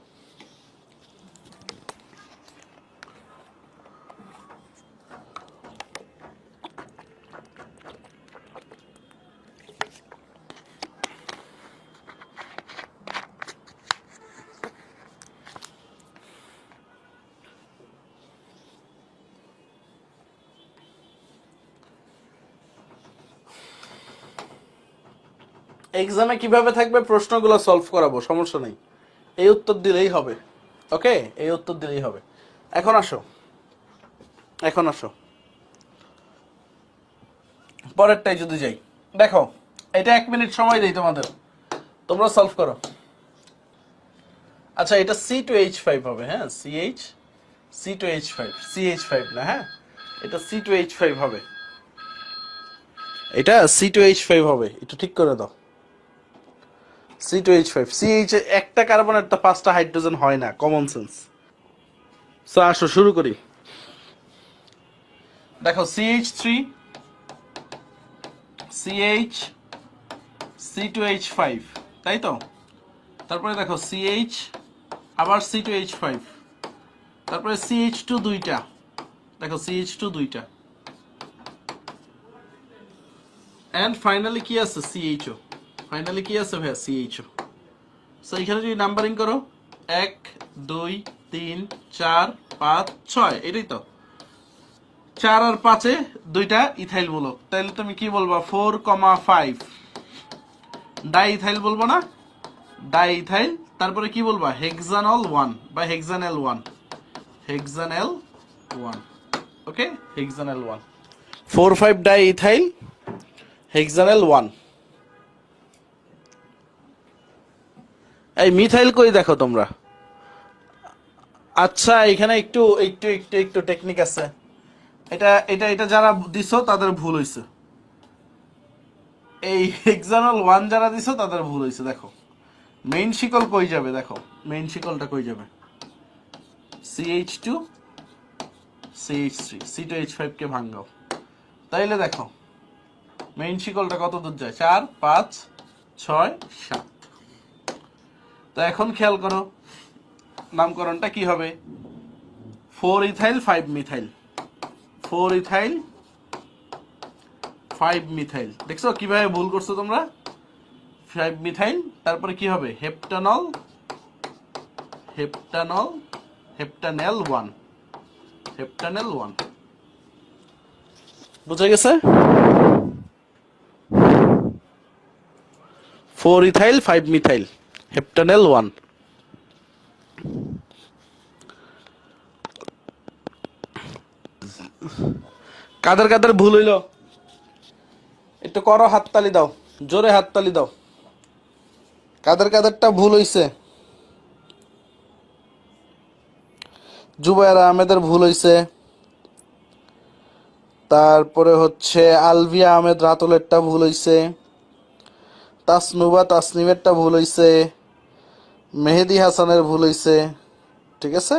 এক্সামে কিভাবে থাকবে প্রশ্নগুলো সলভ করাবো, সমস্যা নেই, এই উত্তর দিলেই হবে। ওকে, এই উত্তর দিলেই হবে। এখন আসো, এখন আসো পরেরটাই যদি যাই। দেখো এটা 1 মিনিট সময় দেই তোমাদের, তোমরা সলভ করো। আচ্ছা এটা C2H5 হবে, হ্যাঁ C2H5, CH5 না, হ্যাঁ এটা C2H5 হবে, এটা C2H5 হবে, একটু ঠিক করে দাও। C2H5, CH একটা কার্বনের তো 5টা হাইড্রোজেন হয় না, কমন সেন্স। সো আসো শুরু করি। দেখো CH3 CH C2H5, তাই তো? তারপরে দেখো CH আবার C2H5, তারপরে CH2 দুইটা, দেখো CH2 দুইটা, এন্ড ফাইনালি কি আছে CHO, ফাইনালি কি আছে ভাইয়া CHO। সো এখানে যদি নাম্বারিং করো 1 2 3 4 5 6, এটাই তো 4 আর 5-এ দুইটা ইথাইল মূলক, তাহলে তুমি কি বলবা 4,5 ডাই ইথাইল বলবো না, ডাই ইথাইল। তারপরে কি বলবা হেক্সানল 1 বা হেক্সানেল 1, হেক্সানেল 1। ওকে, হেক্সানেল 1, 4,5 ডাই ইথাইল হেক্সানেল 1। এই মিথাইল কই দেখো তোমরা? আচ্ছা এখানে একটু একটু একটু একটু টেকনিক আছে, এটা এটা এটা যারা দিছো তাদের ভুল হইছে, এই হেক্সানল 1 যারা দিছো তাদের ভুল হইছে। দেখো মেইন শিকল কই যাবে, দেখো মেইন শিকলটা কই যাবে, CH2 CH3 C2H5 কে ভাঙাও, তাইলে দেখো মেইন শিকলটা কত দূর যায়, 4 5 6 7। তো এখন খেয়াল করো নামকরণটা কি হবে, 4 ইথাইল 5 মিথাইল, 4 ইথাইল 5 মিথাইল। দেখছো কিভাবে ভুল করছো তোমরা, 5 মিথাইল, তারপরে কি হবে হেপ্টানল, হেপ্টানল হেপ্টানেল 1, হেপ্টানেল 1। বুঝা গেছে? 4 ইথাইল 5 মিথাইল হেপ্টানেল 1। কাদের কাদের ভুল হইলো একটু করো, হাততালি দাও, জোরে হাততালি দাও, কাদের কাদেরটা ভুল হইছে? জুবায়ের আহমেদের ভুল হইছে, তারপরে হচ্ছে আলভিয়া আহমেদ রাতুলেরটা ভুল হইছে, তাসনুবা তাসনিমেরটা ভুল হইছে, মেহেদি হাসানের ভুল হইছে, ঠিক আছে,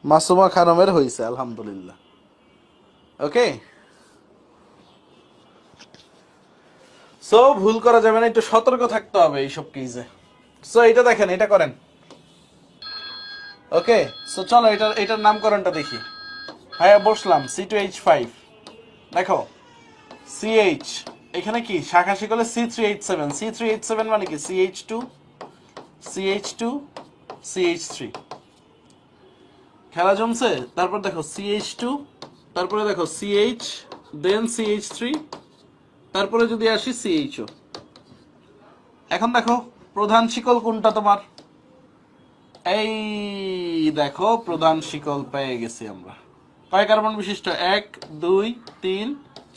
মাসুমা খানমের হইছে আলহামদুলিল্লাহ। ওকে, সো ভুল করা যাবে না, একটু সতর্ক থাকতে হবে এইসব কেসে। সো এটা দেখেন, এটা করেন। ওকে, সো চলো এটার নামকরণটা দেখি। হ্যাঁ বসলাম, C2H5, দেখো CH, এখানে কি শাখা শিকলে C3H7, C3H7 মানে কি CH2 CH2 CH3, খেলা জমছে। তারপর দেখো CH2, তারপরে দেখো CH, দেন CH3, তারপরে যদি আসি CHO। এখন দেখো প্রধান শিকল কোনটা তোমার, এই দেখো প্রধান শিকল পেয়ে গেছি আমরা। কয় কার্বন বিশিষ্ট, 1 2 3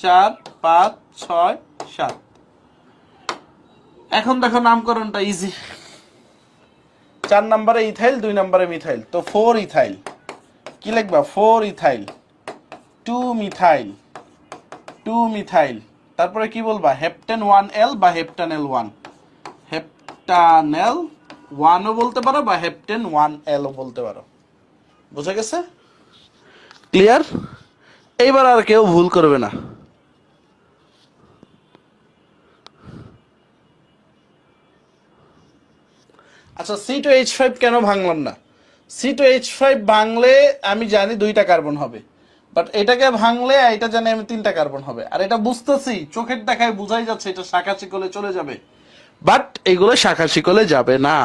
4 5 6 7। এখন দেখো নামকরণটা ইজি, 4 নম্বরে ইথাইল 2 নম্বরে মিথাইল, তো 4 ইথাইল কি লিখবা, 4 ইথাইল 2 মিথাইল 2 মিথাইল, তারপরে কি বলবা হেপ্টেন 1L বা হেপ্টানেল 1, হেপ্টানেল 1ও বলতে পারো বা হেপ্টেন 1L ও বলতে পারো। বুঝা গেছে? ক্লিয়ার? এইবার আর কেউ ভুল করবে না। আচ্ছা C2H5 কেন ভাঙলাম না, C2H5 ভাঙলে আমি জানি 2টা কার্বন হবে, বাট এটাকে ভাঙলে এটা জানি আমি 3টা কার্বন হবে, আর এটা বুঝতেছি চোখের দেখায় বুঝাই যাচ্ছে এটা শাখা শিকলে চলে যাবে, বাট এগুলো শাখা শিকলে যাবে না।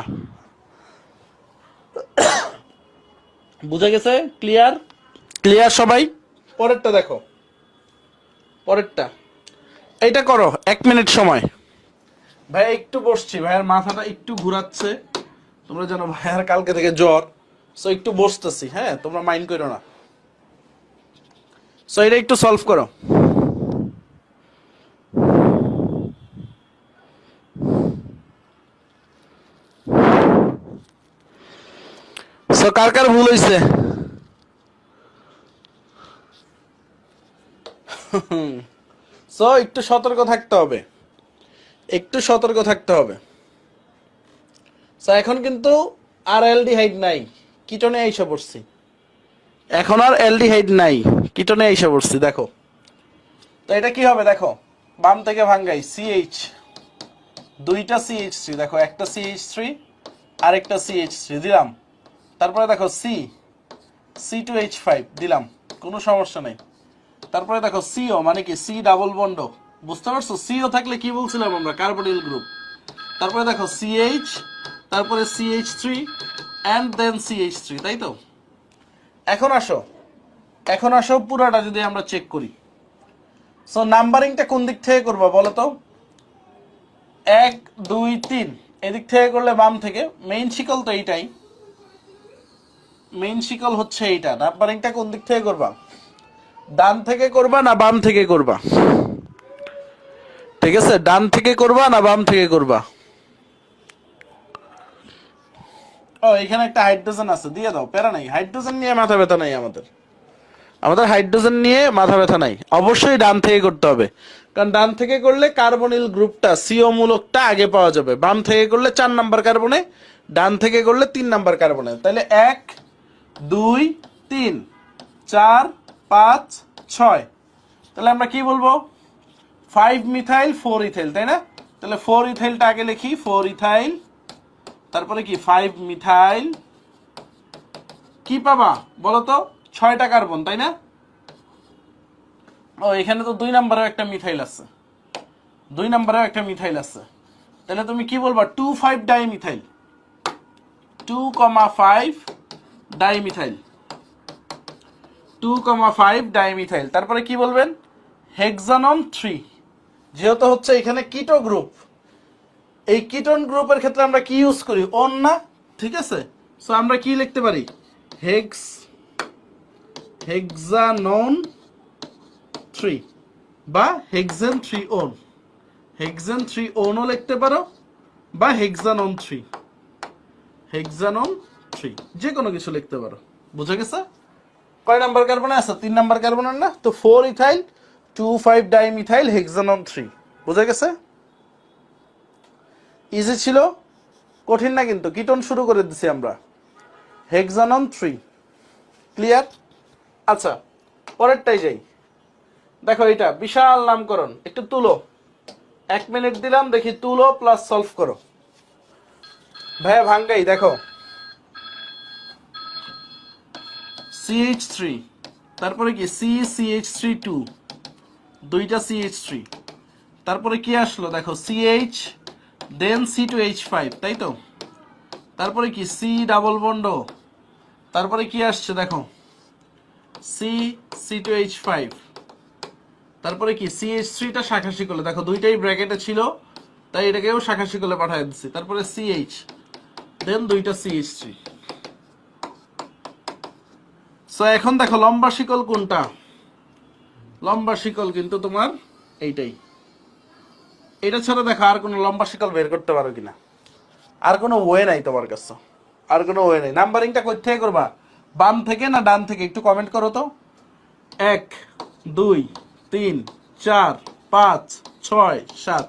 বুঝা গেছে? ক্লিয়ার? ক্লিয়ার সবাই? পরেরটা দেখো, পরেরটা এইটা করো, 1 মিনিট সময়। ভাই একটু বসছি, ভাইয়ের মাথাটা একটু ঘুরাচ্ছে, তোমরা জানো ভাইয়ার কালকে থেকে জ্বর, সো একটু বসতেছি, হ্যাঁ তোমরা মাইন্ড করো না। সো এটা একটু সলভ করো। সো কার কার ভুল হয়েছে? সো একটু সতর্ক থাকতে হবে, একটু সতর্ক থাকতে হবে। সো এখন কিন্তু আর অ্যালডিহাইড নাই, কিটোনে আইসা পড়ছি, এখন আর অ্যালডিহাইড নাই, কিটোনে আইসা পড়ছি। দেখো তো এটা কি হবে, দেখো বাম থেকে ভাঙ্গাই, সিএইচ, দুইটা সিএইচ থ্রি, দেখো একটা সিএইচ থ্রি আর একটা সিএইচ থ্রি দিলাম, তারপরে দেখো সি টু এইচ ফাইভ দিলাম, কোনো সমস্যা নেই। তারপরে দেখো সিও মানে কি সি ডাবল বন্ড, বুঝতে পারছো? সিও থাকলে কি বলছিলাম আমরা, কার্বনিল গ্রুপ। তারপরে দেখো সিএইচ, তারপরে CH three and then CH three, তাই তো? এখন আসো, এখন আসো পুরাটা যদি আমরা চেক করি। সো নাম্বারিংটা কোন দিক থেকে করবো বলো তো? 1 2 3 এদিক থেকে করলে বাম থেকে, মেইন শিকল তো এইটাই, মেইন শিকল হচ্ছে এইটা। নাম্বারিংটা কোন দিক থেকে করবা? ডান থেকে করবা না বাম থেকে করবা? ঠিক আছে, ডান থেকে করবা না বাম থেকে করবা? ও এখানে একটা হাইড্রোজেন আছে, দিয়ে দাও, প্যারা নাই, হাইড্রোজেন নিয়ে মাথা ব্যথা নাই আমাদের, আমাদের হাইড্রোজেন নিয়ে মাথা ব্যথা নাই। অবশ্যই ডান থেকে করতে হবে, কারণ ডান থেকে করলে কার্বনিল গ্রুপটা সিও মূলকটা আগে পাওয়া যাবে। বাম থেকে করলে 4 নাম্বার কার্বনে, ডান থেকে করলে 3 নাম্বার কার্বনে। তাহলে 1 2 3 4 5 6, তাহলে আমরা কি বলবো? 5 মিথাইল 4 ইথাইল, তাই না? তাহলে 4 ইথাইলটা আগে লিখি, 4 ইথাইল, তারপরে কি 5 মিথাইল, কি পাবা বলো তো? 6টা কার্বন, তাই না? ও এখানে তো 2 নাম্বারেও একটা মিথাইল আছে, 2 নাম্বারেও একটা মিথাইল আছে, তাহলে তুমি কি বলবা? 2,5 ডাইমিথাইল, 2,5 ডাইমিথাইল, 2,5 ডাইমিথাইল। তারপরে কি বলবেন? হেক্সানন 3, যেহেতু হচ্ছে এখানে কিটো গ্রুপ, এই কিটোন গ্রুপের ক্ষেত্রে আমরা কি ইউজ করি? অন না, ঠিক আছে? সো আমরা কি লিখতে পারি? হেক্সানন 3 বা হেক্সেন 3 ওন, হেক্সেন 3 ওনও লিখতে পারো, বা হেক্সানন 3, হেক্সানন 3, যে কোনো কিছু লিখতে পারো। বুঝা গেছে? কয় নাম্বার কার্বনে আছে? 3 নাম্বার কার্বনের না তো, 4 ইথাইল 2,5 ডাইমিথাইল হেক্সানন 3। বুঝা গেছে? ইজি ছিল, কঠিন না কিন্তু, কিটোন শুরু করে দিছি আমরা, হেক্সানন 3। ক্লিয়ার? আচ্ছা পরেরটাই যাই। দেখো এটা বিশাল নামকরণ, একটু তুলো, 1 মিনিট দিলাম, দেখি তুলো প্লাস সলভ করো। ভাইয়া ভাঙ্গাই, দেখো CH3, তারপরে কি CH3 2, দুইটা CH3, তারপরে কি আসলো দেখো CH, দেন C2H5, তাই তো? তারপরে কি C ডাবল বন্ড, তারপরে কি আসছে দেখো C2H5, তারপরে কি CH3টা শাখা শিকলে, দেখো দুইটাই ব্র্যাকেটে ছিল তাই এটাকেও শাখা শিকলে পাঠিয়ে দিচ্ছি। তারপরে CH, দেন দুইটা CH3। সো এখন দেখো লম্বা শিকল কোনটা? লম্বা শিকল কিন্তু তোমার এইটাই, এটা ছাড়া দেখো আর কোনো লম্বা শিকল বের করতে পারো কিনা, আর কোনো ওয়ে নাই তোমার কাছে, আর কোনো ওয়ে নাই। নাম্বারিংটা কই থেকে করবা? বাম থেকে না ডান থেকে? একটু কমেন্ট করো তো। 1 2 3 4 5 6 7,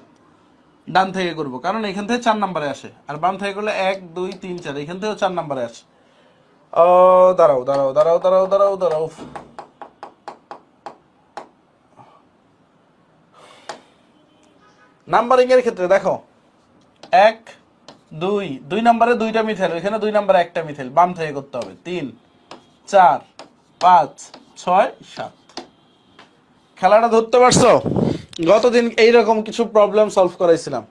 ডান থেকে করবো, কারণ এখান থেকে 4 নাম্বারে আসে, আর বাম থেকে করলে 1 2 3 4, এখান থেকেও 4 নাম্বারে আসে। ও দাঁড়াও দাঁড়াও দাঁড়াও দাঁড়াও দাঁড়াও দাঁড়াও, নাম্বারিং এর ক্ষেত্রে দেখো 1 2 নাম্বারে 2টা মিথাইল, এখানে 2 নাম্বারে একটা মিথাইল, বাম থেকে করতে হবে। 3 4 5 6 7, খেলাটা ধরতে পারছো? গতদিন এইরকম কিছু প্রবলেম সলভ করাইছিলাম,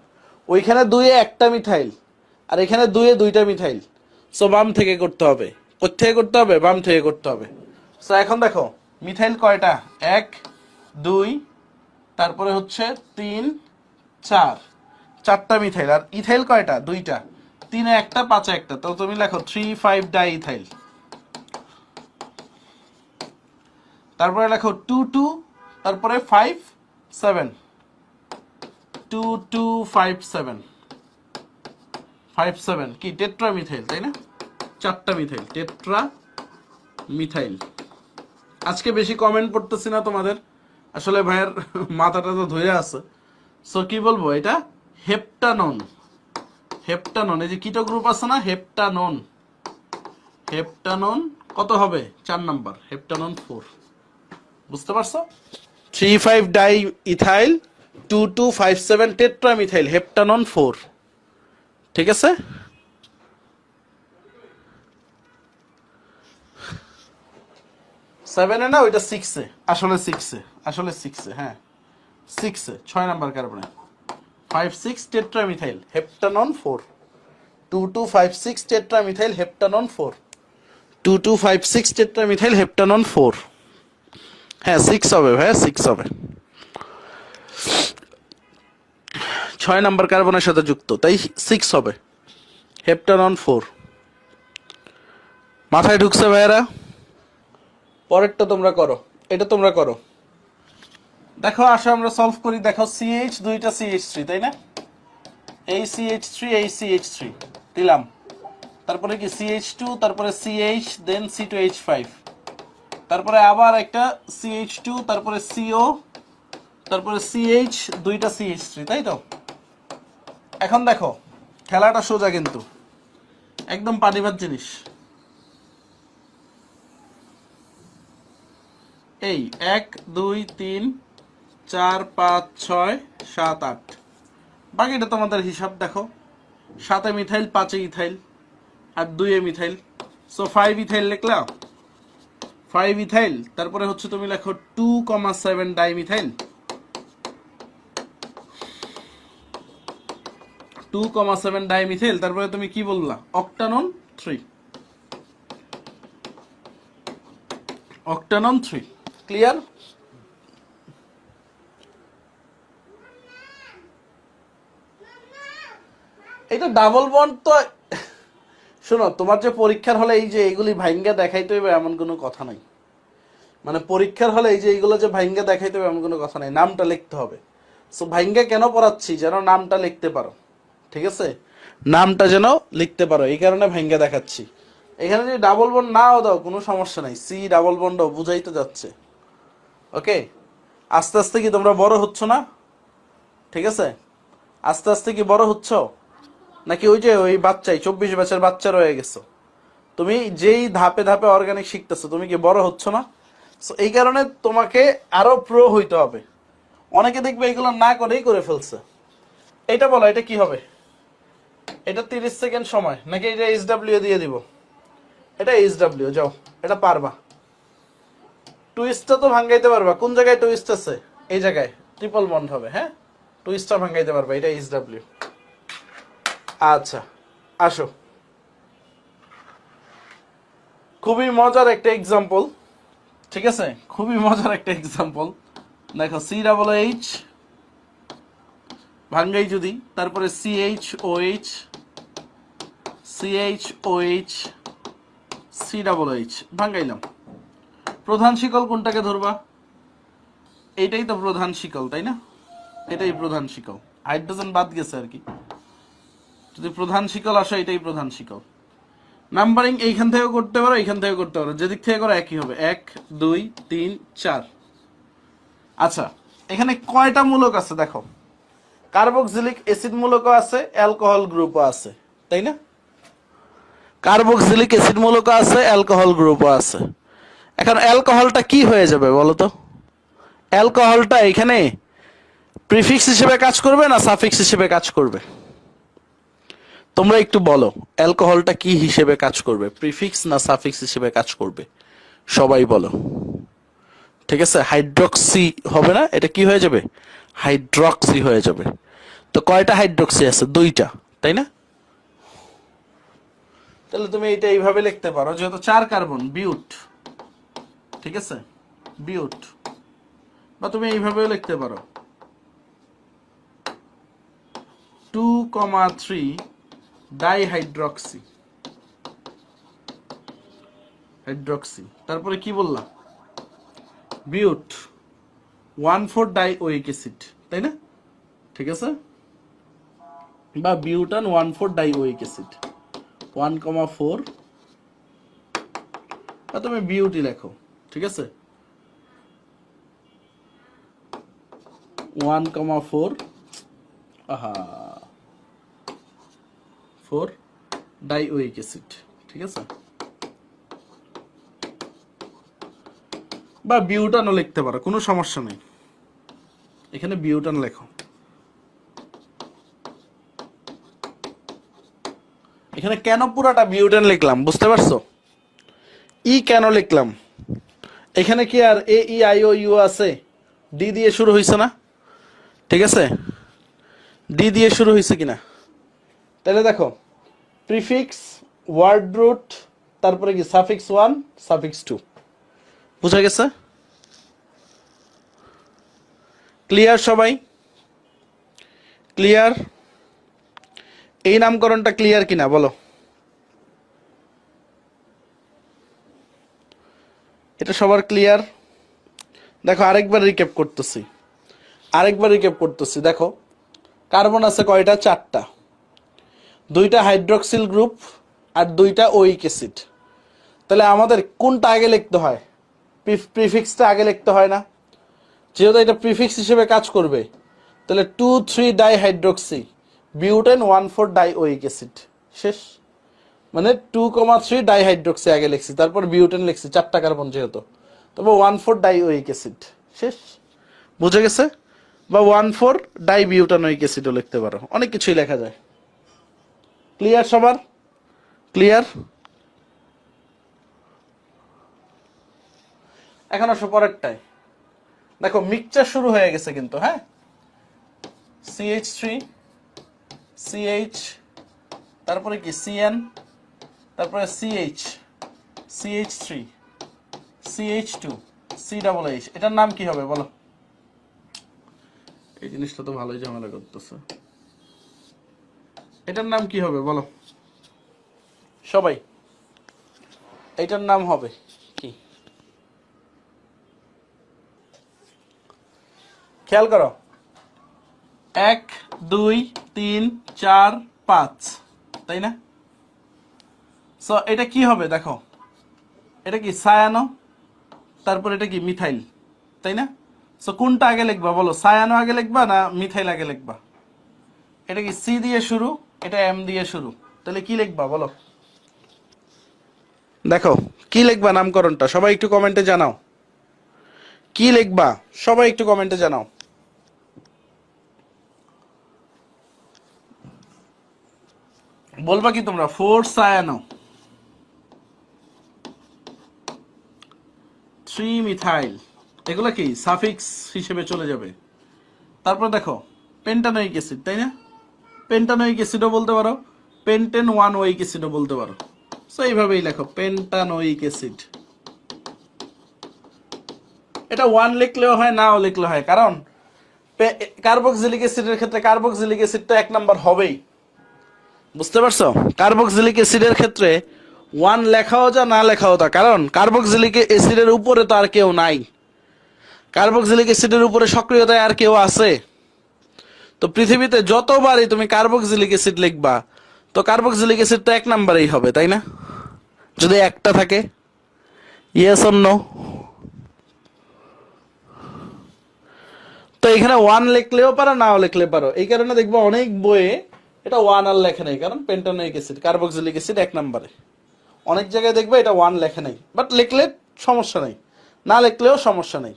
ওইখানে 2-এ একটা মিথাইল আর এখানে 2-এ 2টা মিথাইল। সো বাম থেকে করতে হবে, কোথেকে করতে হবে? বাম থেকে করতে হবে। সো এখন দেখো মিথাইল কয়টা? 1 2, তারপরে হচ্ছে 3 4, চারটা মিথাইল। আর ইথাইল কয়টা? দুইটা। 3 এ একটা, 5 এ একটা। তো তুমি লেখো 3,5 ডাই ইথাইল। তারপরে লেখো 2,2, তারপরে 5, 7, 2,2, 5, 7, 5, 7 কি টেট্রা মিথাইল, তাই না? চারটা মিথাইল, টেট্রা মিথাইল। আজকে বেশি কমেন্ট পড়তেছি না তোমাদের, আসলে ভাইয়ের মাথাটা তো ধরে আছে। সো কি বলবো, এটা হেপটানন। হেপটানন, এই যে কিটো গ্রুপ আছে না, হেপটানন। হেপটানন কত হবে? 4 নাম্বার, হেপটানন 4। বুঝতে পারছো? 3,5 ডাই ইথাইল, 2,2, 5, 7 টেট্রা মিথাইল, হেপটানন 4। ঠিক আছে? সেভেনে না, ওইটা 6-এ, আসলে 6-এ, আসলে 6-এ, হ্যাঁ 6-এ, 6 নাম্বার কার্বনে 5, 6 টেট্রামিথাইল হেপটানন 4। 2,2, 5, 6 টেট্রামিথাইল হেপটানন 4। 2,2, 5, 6 টেট্রামিথাইল হেপটানন 4। হ্যাঁ 6 হবে ভাইয়া, 6 হবে। 6 নাম্বার কার্বনের সাথে যুক্ত, তাই 6 হবে, হেপটানন 4। মাথায় ঢুকছে ভাইয়ারা? পরেরটা তোমরা করো, এটা তোমরা করো। দেখো আসো আমরা সলভ করি। দেখো CH, দুইটা CH3, তাই না? এই CH3, এই CH3 দিলাম, তারপরে কি CH2, তারপরে CH, দেন C2H5, তারপরে আবার একটা CH2, তারপরে CO, তারপরে CH, দুইটা CH3, তাই তো? এখন দেখো খেলাটা সোজা, কিন্তু একদম পানিবাদ জিনিস। এই 1, 2, 3, 4, 5, 6, 7, 8, বাকিটা তোমাদের হিসাব। দেখো 7-এ মিথাইল, 5-এ ইথাইল, আর 2-এ মিথাইল। সো 5 ইথাইল লিখলাম, 5 ইথাইল। তারপরে হচ্ছে তুমি লেখো 2,7 ডাইমিথাইল, 2,7 ডাইমিথাইল। তারপরে তুমি কি বললা? অক্টানন 3, অক্টানন 3। ক্লিয়ার? এটা ডাবল বন্ড তো শোনো, তোমার যে পরীক্ষার হলে এই যে এইগুলি ভাইঙ্গা দেখাইতে হবে এমন কোনো কথা নাই। মানে পরীক্ষার হলে এই যে এইগুলো যে ভাইঙ্গা দেখাইতে হবে এমন কোনো কথা নাই, নামটা লিখতে হবে। সো ভাইঙ্গা কেন পড়াচ্ছি? যেন নামটা লিখতে পারো, ঠিক আছে? নামটা যেন লিখতে পারো, এই কারণে ভাইঙ্গা দেখাচ্ছি। এখানে যদি ডাবল বন্ড নাও দাও কোনো সমস্যা নাই, সি ডাবল বন্ড বুঝাই তো যাচ্ছে। ওকে, আস্তে আস্তে কি তোমরা বড় হচ্ছ না? ঠিক আছে, আস্তে আস্তে কি বড় হচ্ছ, নাকি ওই যে ওই বাচ্চাই 24 বছর বাচ্চা রয়ে গেছো? তুমি যেই ধাপে ধাপে অর্গানিক শিখতেছো, তুমি কি বড় হচ্ছ না? সো এই কারণে তোমাকে আরো প্রো হইতে হবে। অনেকে দেখবে এগুলো না করেই করে ফেলছে। এটা বলো, এটা কি হবে? এটা 30 সেকেন্ড সময়, নাকি এটা SW দিয়ে দিব? এটা SW, যাও, এটা পারবা। টুইস্টটা তো ভাঙাইতে পারবা। কোন জায়গায় টুইস্ট আছে? এই জায়গায় ট্রিপল বন্ড হবে, হ্যাঁ টুইস্টটা ভাঙাইতে পারবা, এটা SW। আচ্ছা আসো, খুবই মজার একটা এক্সাম্পল, ঠিক আছে? খুবই মজার একটা এক্সাম্পল। দেখো COOH ভাঙ্গাই যদি, তারপরে CHOH, CHOH, COOH ভাঙ্গাইলাম। প্রধান শিকল কোনটাকে ধরবা? এইটাই তো প্রধান শিকল, তাই না? এটাই প্রধান শিকল, হাইড্রোজেন বাদ গেছে আর কি। যদি প্রধান শিকল আসে, এটাই প্রধান শিকল। নাম্বারিং এইখান থেকেও করতে পারো, এইখান থেকেও করতে পারো, যেদিক থেকে করো একই হবে। 1, 2, 3, 4। আচ্ছা, এখানে কয়টা মূলক আছে দেখো। কার্বক্সিলিক অ্যাসিড মূলকও আছে, অ্যালকোহল গ্রুপও আছে, তাই না? কার্বক্সিলিক অ্যাসিড মূলকও আছে, অ্যালকোহল গ্রুপও আছে। এখন অ্যালকোহলটা কি হয়ে যাবে বলো তো? অ্যালকোহলটা এখানে প্রিফিক্স হিসেবে কাজ করবে না সাফিক্স হিসেবে কাজ করবে? তোমরা একটু বলো, অ্যালকোহলটা কি হিসেবে কাজ করবে? প্রিফিক্স না সাফিক্স হিসেবে কাজ করবে? সবাই বলো। ঠিক আছে, হাইড্রক্সি হবে না, এটা কি হয়ে যাবে? হাইড্রক্সি হয়ে যাবে। তো কয়টা হাইড্রক্সি আছে? 2টা, তাই না? তাহলে তুমি এটা এইভাবে লিখতে পারো, যেহেতু 4 কার্বন, বিউট, ঠিক আছে, বিউট। বা তুমি এইভাবেও লিখতে পারো, 2,3 ডাইহাইড্রক্সি তারপরে কি বললাম বিউট 1,4 ডাইওয়িক অ্যাসিড, তাই না? ঠিক আছে, বা বিউটান 1,4 ডাইওয়িক অ্যাসিড 1,4, বা তুমি বিউটি লেখো, ঠিক আছে, 1,4 4 ডাইওয়িক অ্যাসিড, ঠিক আছে, বা বিউটানও লিখতে পারো, কোনো সমস্যা নেই। এখানে বিউটান লেখো। এখানে কেন পুরাটা বিউটান লিখলাম বুঝতে পারছো? ই কেন লিখলাম? এখানে কি আর এ ই আই ও ইউ আছে? ডি দিয়ে শুরু হয়েছে না? ঠিক আছে, ডি দিয়ে শুরু হয়েছে কিনা? তাহলে দেখো প্রিফিক্স, ওয়ার্ড রুট, তারপরে কি সাফিক্স 1 সাফিক্স 2, বুঝা গেছে? ক্লিয়ার সবাই? ক্লিয়ার? এই নামকরণটা ক্লিয়ার কিনা বলো? এটা সবার ক্লিয়ার? দেখো আরেকবার রিক্যাপ করতেছি। দেখো কার্বন আছে কয়টা? 4টা, 2টা হাইড্রক্সিল গ্রুপ আর 2টা ওইক অ্যাসিড। তাহলে আমাদের কোনটা আগে লিখতে হয়? প্রিফিক্সটা আগে লিখতে হয় না? যেহেতু এটা প্রিফিক্স হিসেবে কাজ করবে, তাহলে 2,3 ডাইহাইড্রক্সি বিউটেন 1,4 ডাইওয়িক অ্যাসিড, শেষ। মানে 2,3 ডাইহাইড্রক্সি আগে লিখছি, তারপর বিউটেন লিখছি, 4টা কার্বন যেহেতু, তবে 1,4 ডাইওয়িক অ্যাসিড, শেষ। বুঝে গেছে? বা 1,4 ডাইবিউটানোয়িক অ্যাসিডও লিখতে পারো, অনেক কিছুই লেখা যায়। ক্লিয়ার সবার? ক্লিয়ার? এখন আসো পরেরটায়। দেখো মিক্সচার শুরু হয়ে গেছে কিন্তু, হ্যাঁ, CH3 CH, তারপরে কি CN, তারপরে CH CH3 CH2 CH, এটার নাম কি হবে বলো? এই জিনিসটা তো ভালোই ঝামেলা করতেছে। এটার নাম কি হবে বলো সবাই? এটার নাম হবে কি? খেয়াল করো, 1 2 3 4 5, তাই না? সো এটা কি হবে দেখো, এটা কি সায়ানো, তারপর এটা কি মিথাইল, তাই না? সো কোনটা আগে লিখবা বলো? সায়ানো আগে লিখবা না মিথাইল আগে লিখবা? এটা কি সি দিয়ে শুরু, এটা এম দিয়ে শুরু, তাহলে কি লিখবা বলো? দেখো কি লিখবা নামকরণটা, সবাই একটু কমেন্টে জানাও। কি লিখবা সবাই একটু কমেন্টে জানাও। বলবা কি তোমরা? 4 সায়ানো, 3 মিথাইল, এগুলা কি সাফিক্স হিসেবে চলে যাবে। তারপর দেখো পেন্টানোয়িক অ্যাসিড, তাই না? পেন্টানোয়িক অ্যাসিডও বলতে পারো, পেন্টেন 1 ওয়িক অ্যাসিডও বলতে পারো। সো এইভাবেই লেখো পেন্টানোয়িক অ্যাসিড। এটা 1 লিখলেও হয়, নাও লিখলে হয়, কারণ কার্বক্সিলিক অ্যাসিডের ক্ষেত্রে কার্বক্সিলিক অ্যাসিড তো 1 নাম্বার হবেই, বুঝতে পারছো? কার্বক্সিলিক অ্যাসিডের ক্ষেত্রে 1 লেখাও যা না লেখাও তা, কারণ কার্বক্সিলিক অ্যাসিডের উপরে তো আর কেউ নাই। কার্বক্সিলিক অ্যাসিডের উপরে সক্রিয়তায় আর কেউ আছে? তো পৃথিবীতে যতবারই তুমি কার্বক্সিলিক অ্যাসিড লিখবা, তো কার্বক্সিলিক অ্যাসিড তো 1 নাম্বারেই হবে, তাই না? যদি একটা থাকে। Yes or no? তো এখানে 1 লিখলেও পারো, নাও লিখলে পারো। এই কারণে দেখবো অনেক বইয়ে এটা 1 আর লেখে নেই, কারণ পেন্টানোয়িক অ্যাসিড কার্বক্সিলিক অ্যাসিড 1 নাম্বারে। অনেক জায়গায় দেখবে এটা 1 লেখে নেই, বাট লিখলে সমস্যা নেই, না লিখলেও সমস্যা নেই।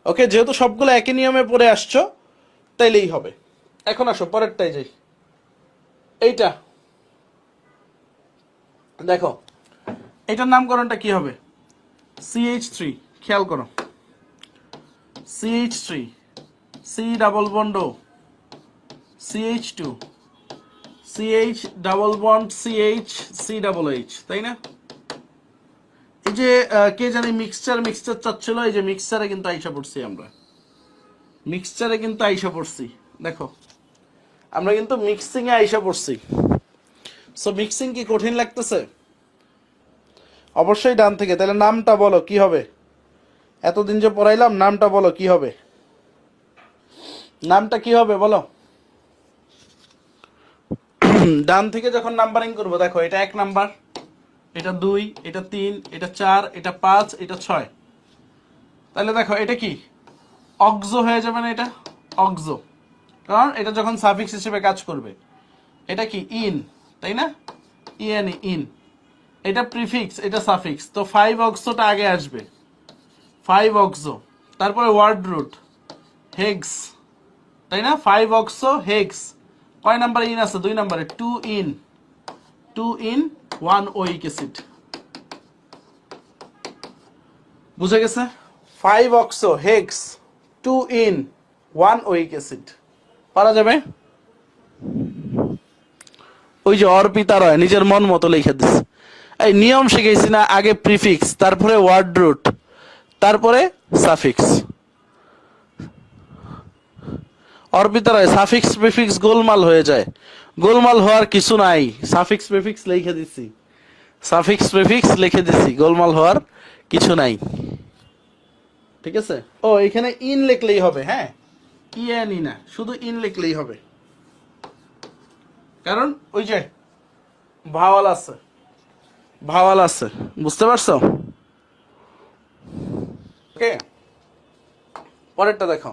ওকে, যেহেতু সবগুলো একই নিয়মে পড়ে আসছো, তাইলেই হবে। এখন আসো পরেরটাই যাই। এইটা দেখো, এটার নামকরণটা কি হবে? CH3, খেয়াল করো, CH3 C double bond O, CH2 CH double bond CH C double H, তাই না? এই যে কে জানি মিক্সচার চাচ্ছিল, এই যে মিক্সচারে কিন্তু আইসা পড়ছি আমরা, মিক্সচারে কিন্তু আইসা পড়ছি। দেখো আমরা কিন্তু মিক্সিং এ আইসা পড়ছি। সো মিক্সিং কি কঠিন লাগতেছে? অবশ্যই ডান থেকে। তাহলে নামটা বলো কি হবে? এতদিন যে পড়াইলাম, নামটা বলো কি হবে? নামটা কি হবে বলো? ডান থেকে যখন নাম্বারিং করবো, দেখো এটা 1 নাম্বার, এটা 2, এটা 3, এটা 4, এটা 5, এটা 6। তাহলে দেখো এটা কি অক্সো হয়ে যাবে না? এটা অক্সো, কারণ এটা যখন সাফিক্স হিসেবে কাজ করবে। এটা কি ইন, তাই না? ইএনই ইন। এটা প্রিফিক্স, এটা সাফিক্স, তো 5 অক্সোটা আগে আসবে, 5 অক্সো। তারপরে ওয়ার্ড রুট হেক্স, তাই না? 5 অক্সো হেক্স। কয় নাম্বার ইন আছে? 2 নাম্বারে 2 ইন, 2 ইন 1 ওইক অ্যাসিড। বুঝে গেছে? 5 অক্সো হেক্স 2 ইন 1 ওইক অ্যাসিড পারা যাবে। ওই যে অর্পিতা রয় নিজের মন মতো লিখে দিচ্ছে। এই নিয়ম শিখেছি না? আগে প্রিফিক্স, তারপরে ওয়ার্ড রুট, তারপরে সাফিক্স। অর্পিতা রয় সাফিক্স প্রিফিক্স গোলমাল হয়ে যায়। গোলমাল হওয়ার কিছু নাই, সাফিক্স প্রিফিক্স লিখে দিছি, সাফিক্স প্রিফিক্স লিখে দিছি, গোলমাল হওয়ার কিছু নাই। ঠিক আছে? ও এখানে ইন লিখলেই হবে, হ্যাঁ, ইএনই না, শুধু ইন লিখলেই হবে, কারণ ওই যে ভাওয়াল আছে, ভাওয়াল আছে, বুঝতে পারছো? ওকে, পরেরটা দেখো,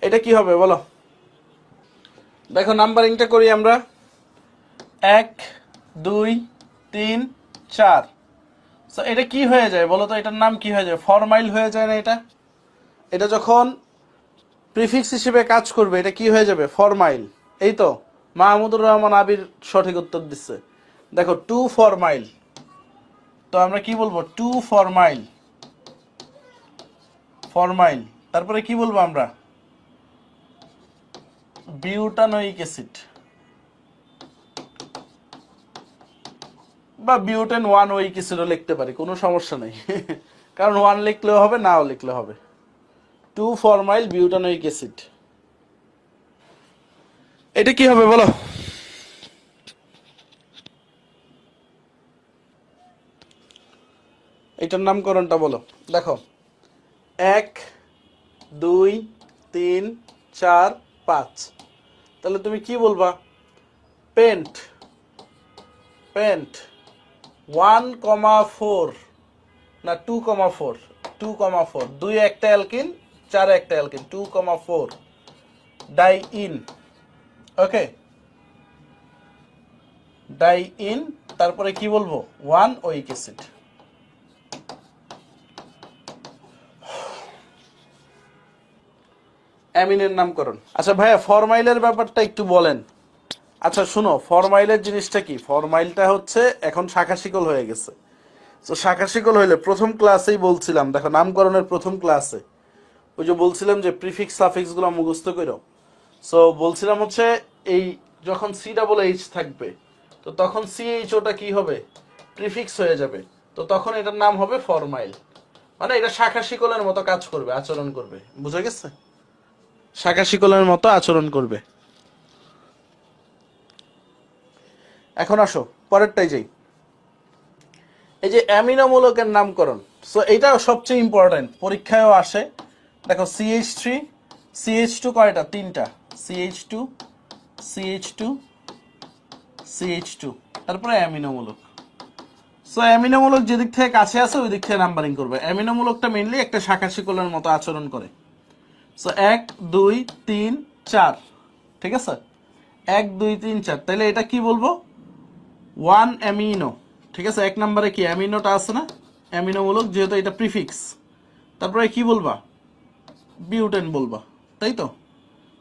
এটা কি হবে বলো? দেখো নাম্বারিংটা করি আমরা, 1 2 3 4। সো এটা কি হয়ে যায় বলো তো? এটার নাম কি হয়ে যায়? ফরমাইল হয়ে যায় না এটা? এটা যখন প্রিফিক্স হিসেবে কাজ করবে এটা কি হয়ে যাবে? ফরমাইল। এই তো মাহমুদুর রহমান আবির সঠিক উত্তর দিচ্ছে। দেখো 2 ফরমাইল, তো আমরা কি বলবো? 2 ফরমাইল, ফরমাইল। তারপরে কি বলবো আমরা? বিউটানোইক অ্যাসিড বা বিউটেন 1 ওইক অ্যাসিডও লিখতে পারি, কোনো সমস্যা নেই। কারণ 1 লিখলেও হবে, নাও লিখলে হবে। 2 ফরমাইল বিউটানোইক অ্যাসিড। এটা কি হবে বলো? এটার নামকরণটা বলো। দেখো 1 2 3 4 5, তাহলে তুমি কি বলবা? পেন্ট, পেন্ট 1,4 না 2,4, 2,4, 2 একটা অ্যালকিন, 4 একটা alkene, 2,4 diene. Okay, diene, তারপরে কি বলবো? 1 ওইক অ্যাসিড। অ্যামিনের নামকরণ। আচ্ছা ভাইয়া ফরমাইলের ব্যাপারটা একটু বলেন। আচ্ছা শুনো, ফরমাইলের জিনিসটা কি? ফরমাইলটা হচ্ছে এখন শাখা শিকল হয়ে গেছে। তো শাখা শিকল হইলে প্রথম ক্লাসেই বলছিলাম, দেখো নামকরণের প্রথম ক্লাসে ওই যে বলছিলাম যে প্রিফিক্স সাফিক্স গুলো মুখস্থ করো। সো বলছিলাম হচ্ছে এই যখন সি ডাবল এইচ থাকবে, তো তখন সি এইচ ওটা কি হবে? প্রিফিক্স হয়ে যাবে, তো তখন এটার নাম হবে ফরমাইল। মানে এটা শাখা শিকলের মতো কাজ করবে, আচরণ করবে। বুঝা গেছে? শাখা শিকলের মতো আচরণ করবে। এখন আসো পরেরটাই যাই। এই যে অ্যামিনোমূলকের নামকরণ, সো এইটা সবচেয়ে ইম্পর্টেন্ট, পরীক্ষায়ও আসে। দেখো CH3, CH2 কয়টা? 3টা, CH2, CH2, CH2, তারপরে অ্যামিনোমূলক। সো অ্যামিনোমূলক যেদিক থেকে কাছে আছে ওই দিক থেকে নাম্বারিং করবে। অ্যামিনোমূলকটা মেইনলি একটা শাখা শিকলের মতো আচরণ করে। সো 1 2 3 4, ঠিক আছে? 1 2 3 4, তাহলে এটা কি বলবো? 1 অ্যামিনো, ঠিক আছে? 1 নম্বরে কি অ্যামিনোটা আছে না? অ্যামিনোমূলক, যেহেতু এটা প্রিফিক্স। তারপরে কি বলবা? বিউটেন বলবা, তাই তো?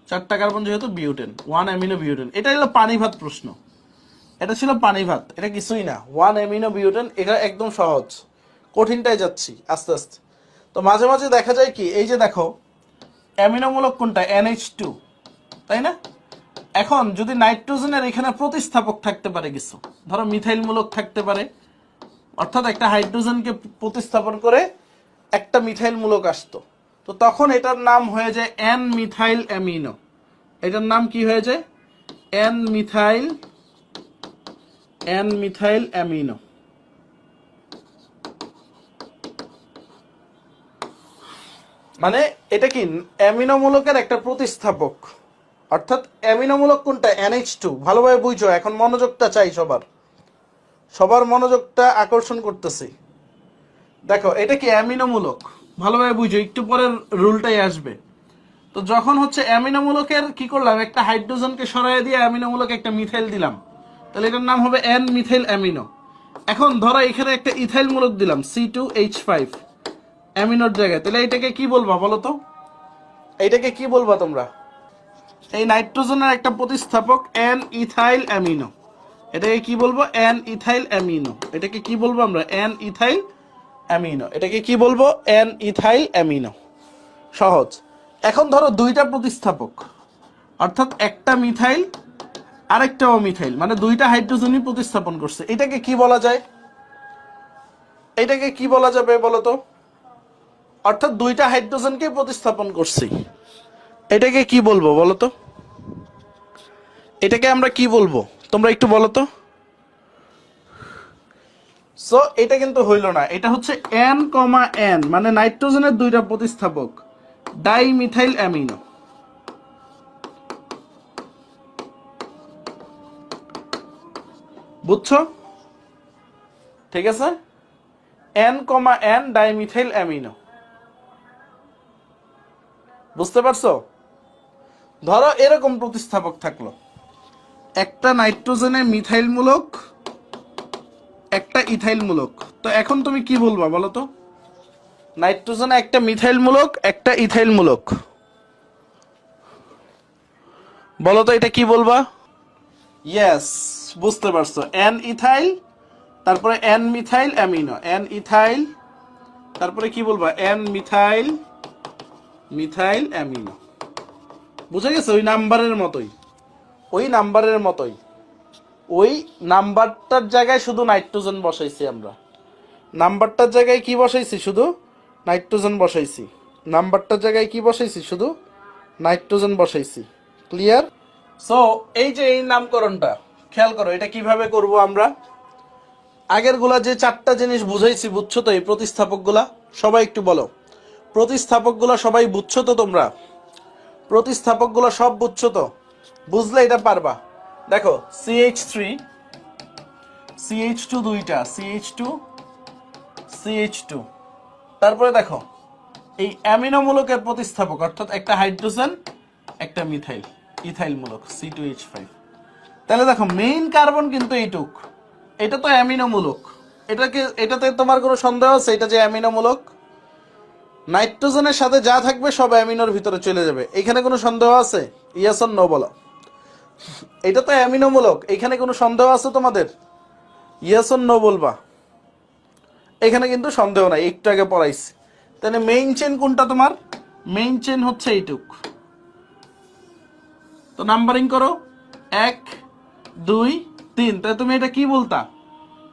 4টা কার্বন যেহেতু, বিউটেন, 1 অ্যামিনো বিউটেন। এটা হলো পানি ভাত প্রশ্ন, এটা ছিল পানি ভাত, এটা কিছুই না। 1 অ্যামিনো বিউটেন, এটা একদম সহজ, কঠিনটাই যাচ্ছি আস্তে আস্তে। তো মাঝে মাঝে দেখা যায় কি, এই যে দেখো অ্যামিনোমূলক কোনটা? NH2, তাই না? এখন যদি নাইট্রোজেনের এখানে প্রতিস্থাপক থাকতে পারে কিছু, ধরো মিথাইল মূলক থাকতে পারে, অর্থাৎ একটা হাইড্রোজেনকে প্রতিস্থাপন করে একটা মিথাইল মূলক আসতো, তো তখন এটার নাম হয়ে যায় N মিথাইল অ্যামিনো। এটার নাম কি হয়ে যায়? N methyl amino. মানে এটা কি অ্যামিনো মূলকের একটা প্রতিস্থাপক, অর্থাৎ অ্যামিনো মূলক কোনটা? NH2। ভালোভাবে বুঝছো, এখন মনোযোগটা চাই, সবার মনোযোগটা আকর্ষণ করতেছি। দেখো এটা কি অ্যামিনো মূলক, ভালোভাবে বুঝো, একটু পরের রুলটাই আসবে। তো যখন হচ্ছে অ্যামিনো মূলকের কি করলাম, একটা হাইড্রোজেনকে সরাই দিয়ে অ্যামিনো মূলক একটা মিথাইল দিলাম, তাহলে এটার নাম হবে এন মিথাইল অ্যামিনো। এখন ধরো এখানে একটা ইথাইল মূলক দিলাম C2H5 অ্যামিনোর জায়গায়, তাহলে এটাকে কি বলবা বলো তো? এইটাকে কি বলবা তোমরা? এই নাইট্রোজেনের একটা প্রতিস্থাপক এন ইথাইল অ্যামিনো, এটাকে কি বলবো? N ethyl amino. এটাকে কি বলবো আমরা? N ethyl amino. এটাকে কি বলবো? N ethyl amino. সহজ। এখন ধরো দুইটা প্রতিস্থাপক, অর্থাৎ একটা মিথাইল আরেকটা অমিথাইল, মানে দুইটা হাইড্রোজেনই প্রতিস্থাপন করছে, এটাকে কি বলা যায়? এটাকে কি বলা যাবে বলো তো? অর্থাৎ দুইটা হাইড্রোজেনকে প্রতিস্থাপন করছি, এটাকে কি বলবো বলো তো? এটাকে আমরা কি বলবো তোমরা একটু বলো তো? সো এটা কিন্তু হইল না, এটা হচ্ছে এন কমা এন, মানে নাইট্রোজেনের দুইটা প্রতিস্থাপক, ডাইমিথাইল অ্যামিনো। বুঝছো? ঠিক আছে, এন কমা এন ডাইমিথাইল অ্যামিনো। বুঝতে পারছো? ধরো এরকম প্রতিস্থাপক থাকলো, একটা নাইট্রোজেনে মিথাইল মূলক, একটা ইথাইল মূলক। তো এখন তুমি কি বলবা বলো তো? নাইট্রোজেনে একটা মিথাইল মূলক, একটা ইথাইল মূলক, বলো তো এটা কি বলবা? ইয়েস, বুঝতে পারছো, এন ইথাইল, তারপরে N methyl amino, N ethyl, তারপরে কি বলবা? N methyl amino. বুঝে গেছে? ওই নাম্বারের মতোই, ওই নাম্বারটার জায়গায় শুধু নাইট্রোজেন বসাইছি আমরা, নাম্বারটার জায়গায় কি বসাইছি? শুধু নাইট্রোজেন বসাইছি, নাম্বারটার জায়গায় কি বসাইছি? শুধু নাইট্রোজেন বসাইছি। ক্লিয়ার? সো এই যে এই নামকরণটা খেয়াল করো, এটা কিভাবে করব আমরা? আগের গুলা যে চারটা জিনিস বুঝাইছি, বুঝছো তো? এই প্রতিস্থাপক গুলা সবাই একটু বলো, প্রতিস্থাপক গুলা সবাই বুঝছো তো তোমরা? প্রতিস্থাপক গুলা সব বুঝছো তো? বুঝলে এটা পারবা। দেখো CH3 CH2 দুইটা, CH2 তারপরে দেখো এই অ্যামিনো মূলকের প্রতিস্থাপক, অর্থাৎ একটা হাইড্রোজেন একটা মিথাইল, ইথাইল মূলক C2H5। তাহলে দেখো মেইন কার্বন কিন্তু এইটুক, এটা তো অ্যামিনো মূলক। এটাতে তোমার কোনো সন্দেহ আছে এটা যে অ্যামিনো মূলক? নাইট্রোজেনের সাথে যা থাকবে সব অ্যামিনোর ভিতরে চলে যাবে, এখানে কোনো সন্দেহ আছে? ইয়েস অর নো বলো। এটা তো অ্যামিনো মূলক, এখানে কোনো সন্দেহ আছে তোমাদের? ইয়েস অর নো বলবা। এখানে কিন্তু সন্দেহ নাই, একটু আগে পড়াইছি। তাহলে মেইন চেন কোনটা তোমার? মেইন চেন হচ্ছে এইটুক। তো নাম্বারিং করো, 1 2 3। তাহলে তুমি এটা কি বলতা?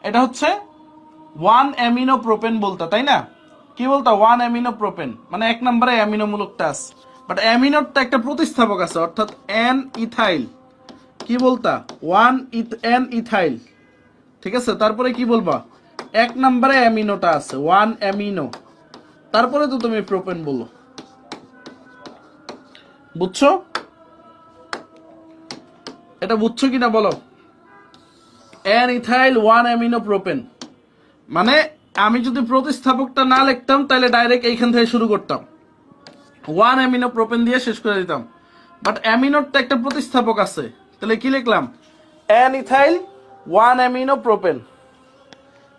এটা হচ্ছে 1 অ্যামিনো প্রোপেন বলতা, তাই না? কি বলতা? 1 অ্যামিনো প্রোপেন, মানে এক নম্বরে অ্যামিনো মূলকটা আছে, বাট অ্যামিনোর তো একটা প্রতিস্থাপক আছে, অর্থাৎ এন ইথাইল। কি বলতা? 1 এন ইথাইল। ঠিক আছে, তারপরে কি বলবা? এক নম্বরে অ্যামিনোটা আছে, 1 অ্যামিনো, তারপরে তো তুমি প্রোপেন বলো। বুঝছো? এটা বুঝছো কিনা বলো? এন ইথাইল 1 অ্যামিনো প্রোপেন, মানে আমি যদি প্রতিস্থাপকটা না লিখতাম তাহলে ডাইরেক্ট এইখান থেকে শুরু করতাম, 1 অ্যামিনো প্রোপেন দিয়ে শেষ করে দিতাম, বাট অ্যামিনোর তো একটা প্রতিস্থাপক আছে, তাহলে কি লিখলাম? N ethyl 1 amino propane.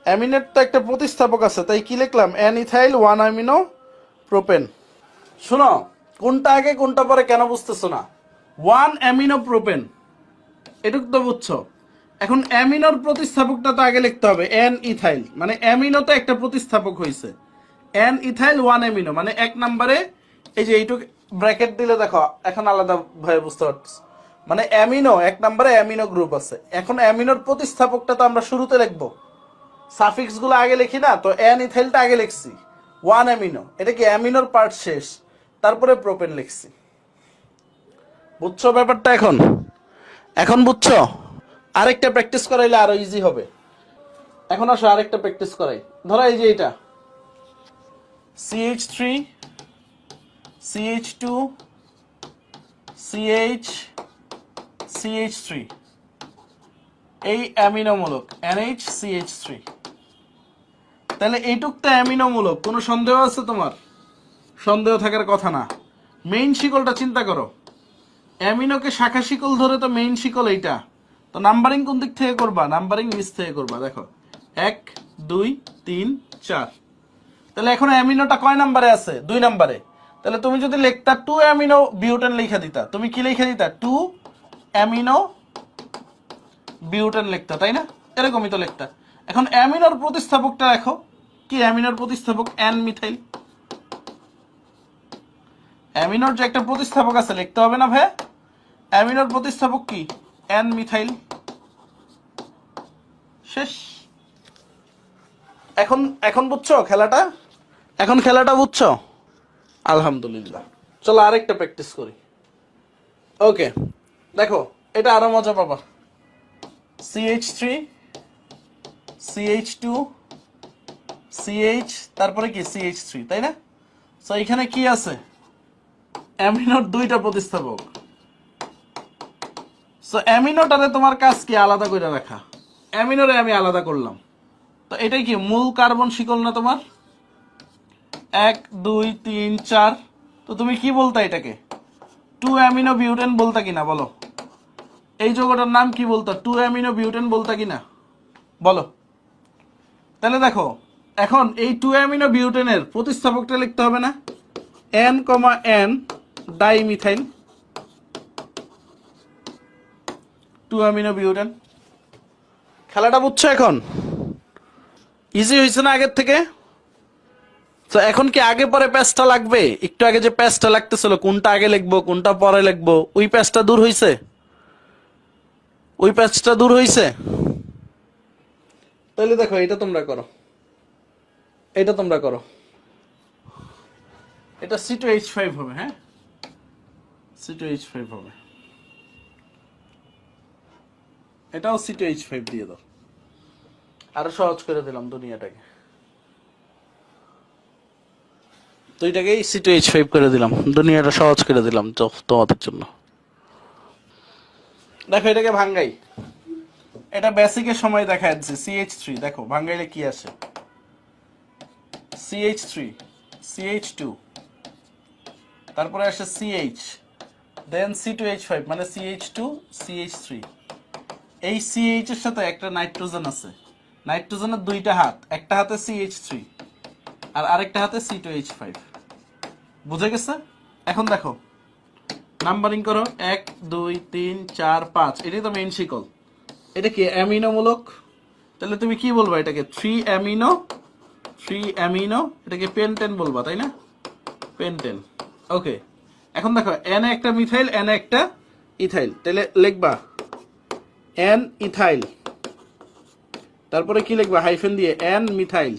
অ্যামিনোর তো একটা প্রতিস্থাপক আছে, তাই কি লিখলাম? N ethyl 1 amino propane. শোনো, কোনটা আগে কোনটা পরে কেন বুঝতেছো না? 1 অ্যামিনো প্রোপেন, এটুক তো বুঝছো। এখন অ্যামিনোর প্রতিস্থাপকটা তো আগে লিখতে হবে, এন ইথাইল, মানে অ্যামিনো তো একটা প্রতিস্থাপক হয়েছে, এন ইথাইল 1 অ্যামিনো, মানে এক নম্বরে এই যে এইটুক ব্র্যাকেট দিলে দেখো এখন আলাদা ভাবে বুঝতে পারছো, মানে অ্যামিনো এক নম্বরে অ্যামিনো গ্রুপ আছে। এখন অ্যামিনোর প্রতিস্থাপকটা তো আমরা শুরুতে লিখবো, সাফিক্স গুলো আগে লিখি না, তো এন ইথাইলটা আগে লিখছি, 1 অ্যামিনো, এটা কি অ্যামিনোর পার্ট শেষ, তারপরে প্রোপেন লিখছি। বুঝছো ব্যাপারটা? এখন এখন বুঝছো? আরেকটা প্র্যাকটিস করাইলে আরো ইজি হবে। এখন আসো আরেকটা প্র্যাকটিস করাই। ধরো এই যে এটা CH3 CH2 CH CH3, এই অ্যামিনোমূলক NHCH3। তাহলে এইটুক তো অ্যামিনোমূলক, কোনো সন্দেহ আছে তোমার? সন্দেহ থাকার কথা না। মেইন শিকলটা চিন্তা করো, অ্যামিনোকে শাখা শিকল ধরে তো মেইন শিকল এইটা। তো নাম্বারিং কোন দিক থেকে করবা? নাম্বারিং নিচ থেকে করবা। দেখো 1 2 3 4। তাহলে এখন অ্যামিনোটা কয় নাম্বারে আছে? 2 নাম্বারে। তাহলে তুমি যদি লিখতা 2 অ্যামিনো বিউটেন লিখা দিতা, তুমি কি লিখা দিতা? 2 অ্যামিনো বিউটেন লিখতা, তাই না? এরকমই তো লিখতা। এখন অ্যামিনোর প্রতিস্থাপকটা দেখো কি? অ্যামিনোর প্রতিস্থাপক N মিথাইল। অ্যামিনোর যে একটা প্রতিস্থাপক আছে লিখতে হবে না ভাই? অ্যামিনোর প্রতিস্থাপক কি? N methyl. শেষ। এখন এখন বুঝছো খেলাটা? এখন খেলাটা বুঝছো? আলহামদুলিল্লাহ। চলো আরেকটা প্র্যাকটিস করি। ওকে, দেখো এটা আরো মজা পাবা। CH3 CH2 CH, তারপরে কি CH3, তাই না? তো এখানে কি আছে? অ্যামিনোর দুইটা প্রতিস্থাপক। সো অ্যামিনোটারে তোমার কাজ কি? আলাদা করে রাখা। অ্যামিনোরে আমি আলাদা করলাম। তো এটাই কি মূল কার্বন শিকল না তোমার? 1 2 3 4। তো তুমি কি বলতা এটাকে? 2 অ্যামিনো বিউটেন বলতা কিনা বলো? এই যৌগটার নাম কি বলতো? 2 অ্যামিনো বিউটেন বলতা কিনা বলো? তাহলে দেখো এখন এই 2 অ্যামিনো বিউটেনের প্রতিস্থাপকটা লিখতে হবে না? N, N dimethyl 2 amino butane. খেলাটা বুঝছো? এখন ইজি হয়েছে না আগের থেকে? তো এখন কি আগে পরে প্যাচটা লাগবে? একটু আগে যে প্যাচটা লাগতেছিল, কোনটা আগে লিখবো কোনটা পরে লিখবো, ওই প্যাচটা দূর হইছে? ওই প্যাচটা দূর হইছে? তাহলে দেখো এটা তোমরা করো, এটা তোমরা করো। এটা C2H5 হবে। হ্যাঁ, C2H5 হবে। এটাও C2H5 দিয়ে দাও। আরো সহজ করে দিলাম দুনিয়াটাকে। দুইটাকেই C2H5 করে দিলাম, দুনিয়াটা সহজ করে দিলাম তোমাদের জন্য। দেখো এটাকে ভাঙ্গাই। এটা বেসিকের সময় দেখা যাচ্ছে CH3। দেখো ভাঙ্গাইলে কি আসে? CH3 CH2, তারপরে আসে CH, দেন C2H5 মানে CH2 CH3। এই CH এর সাথে একটা নাইট্রোজেন আছে। নাইট্রোজেনের দুইটা হাত, একটা হাতে CH3 আর আরেকটা হাতে C2H5। বুঝে গেছে? এখন দেখো নাম্বারিং করো 1 2 3 4 5। এটাই তো মেইন শিকল। এটা কি অ্যামিনোমূলক? তাহলে তুমি কি বলবা এটাকে? 3 অ্যামিনো, 3 অ্যামিনো। এটাকে পেন্টেন বলবা, তাই না? পেন্টেন। ওকে, এখন দেখো N একটা মিথাইল, N একটা ইথাইল। তাহলে লিখবা N ইথাইল, তারপরে কি লিখবা? হাইফেন দিয়ে N মিথাইল,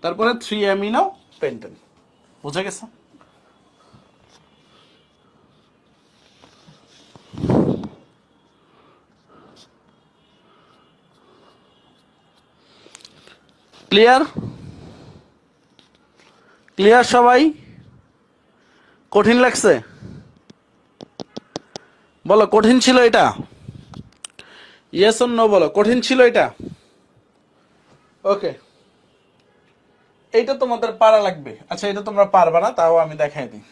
তারপরে 3 অ্যামিনো পেন্টেন। বুঝে গেছে? ক্লিয়ার? ক্লিয়ার সবাই? কঠিন লাগছে? বলো কঠিন ছিল এটা? ইয়েস অর নো বলো, কঠিন ছিল এটা? ওকে, এইটা তোমাদের পারা লাগবে। আচ্ছা এটা তোমরা পারবা না, তাও আমি দেখাই দিই।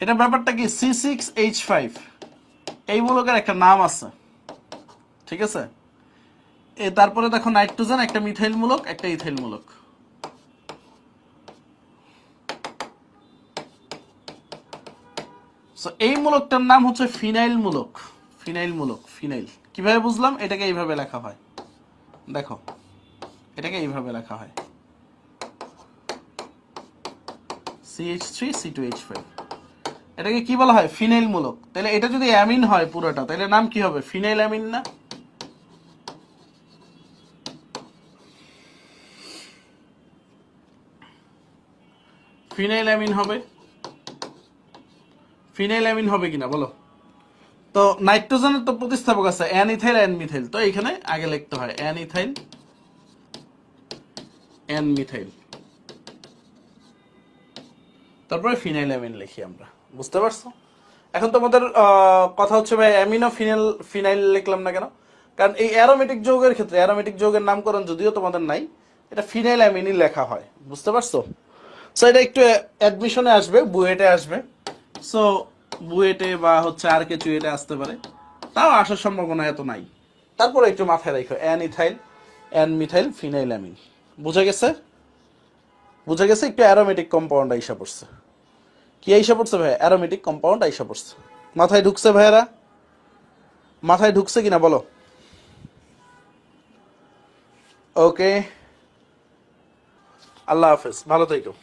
এটা ব্যাপারটা কি? C6H5 এই মূলকের একটা নাম আছে, ঠিক আছে? তারপরে দেখো নাইট্রোজেন, একটা মিথাইল মূলক, একটা ইথাইল মূলক। এই মূলকটার নাম হচ্ছে ফিনাইল মূলক। ফিনাইল মূলক, ফিনাইল। কিভাবে বুঝলাম? এটাকে এইভাবে লেখা হয়, দেখো এটাকে এইভাবে লেখা হয় CH3 C2H5। এটাকে কি বলা হয়? ফিনাইল মূলক। তাহলে এটা যদি অ্যামিন হয় পুরোটা, তাহলে নাম কি হবে? ফিনাইল অ্যামিন না? ফিনাইল অ্যামিন হবে। ফিনাইলামিন হবে কিনা বলো। তো নাইট্রোজেনের তো প্রতিস্থাপক আছে এন ইথাইল এন মিথাইল, তো এখানে আগে লিখতে হয় এন ইথাইল এন মিথাইল, তারপরে ফিনাইলামিন লিখি আমরা। বুঝতে পারছো? এখন তোমাদের কথা হচ্ছে ভাই অ্যামিনো ফিনাইল ফিনাইল লিখলাম না কেন? কারণ এই অ্যারোমেটিক যৌগের ক্ষেত্রে অ্যারোমেটিক যৌগের নামকরণ যদিও তোমাদের নাই, এটা ফিনাইল অ্যামিনই লেখা হয়। বুঝতে পারছো? সো এটা একটু অ্যাডমিশনে আসবে, বুয়েটে আসবে। সো বুয়েটে বা হচ্ছে আর কিছু এটা আসতে পারে, তাও আসার সম্ভাবনা এত নাই। তারপরে একটু মাথায় রাখো an ethyl an methyl phenyl amine. বুঝা গেছে? বুঝা গেছে? একটু অ্যারোমেটিক কম্পাউন্ড আইসা পড়ছে। কি আইসা পড়ছে ভাই? অ্যারোমেটিক কম্পাউন্ড আইসা পড়ছে। মাথায় ঢুকছে ভাইয়েরা? মাথায় ঢুকছে কিনা বলো। ওকে, আল্লাহ হাফেজ, ভালো থেকো।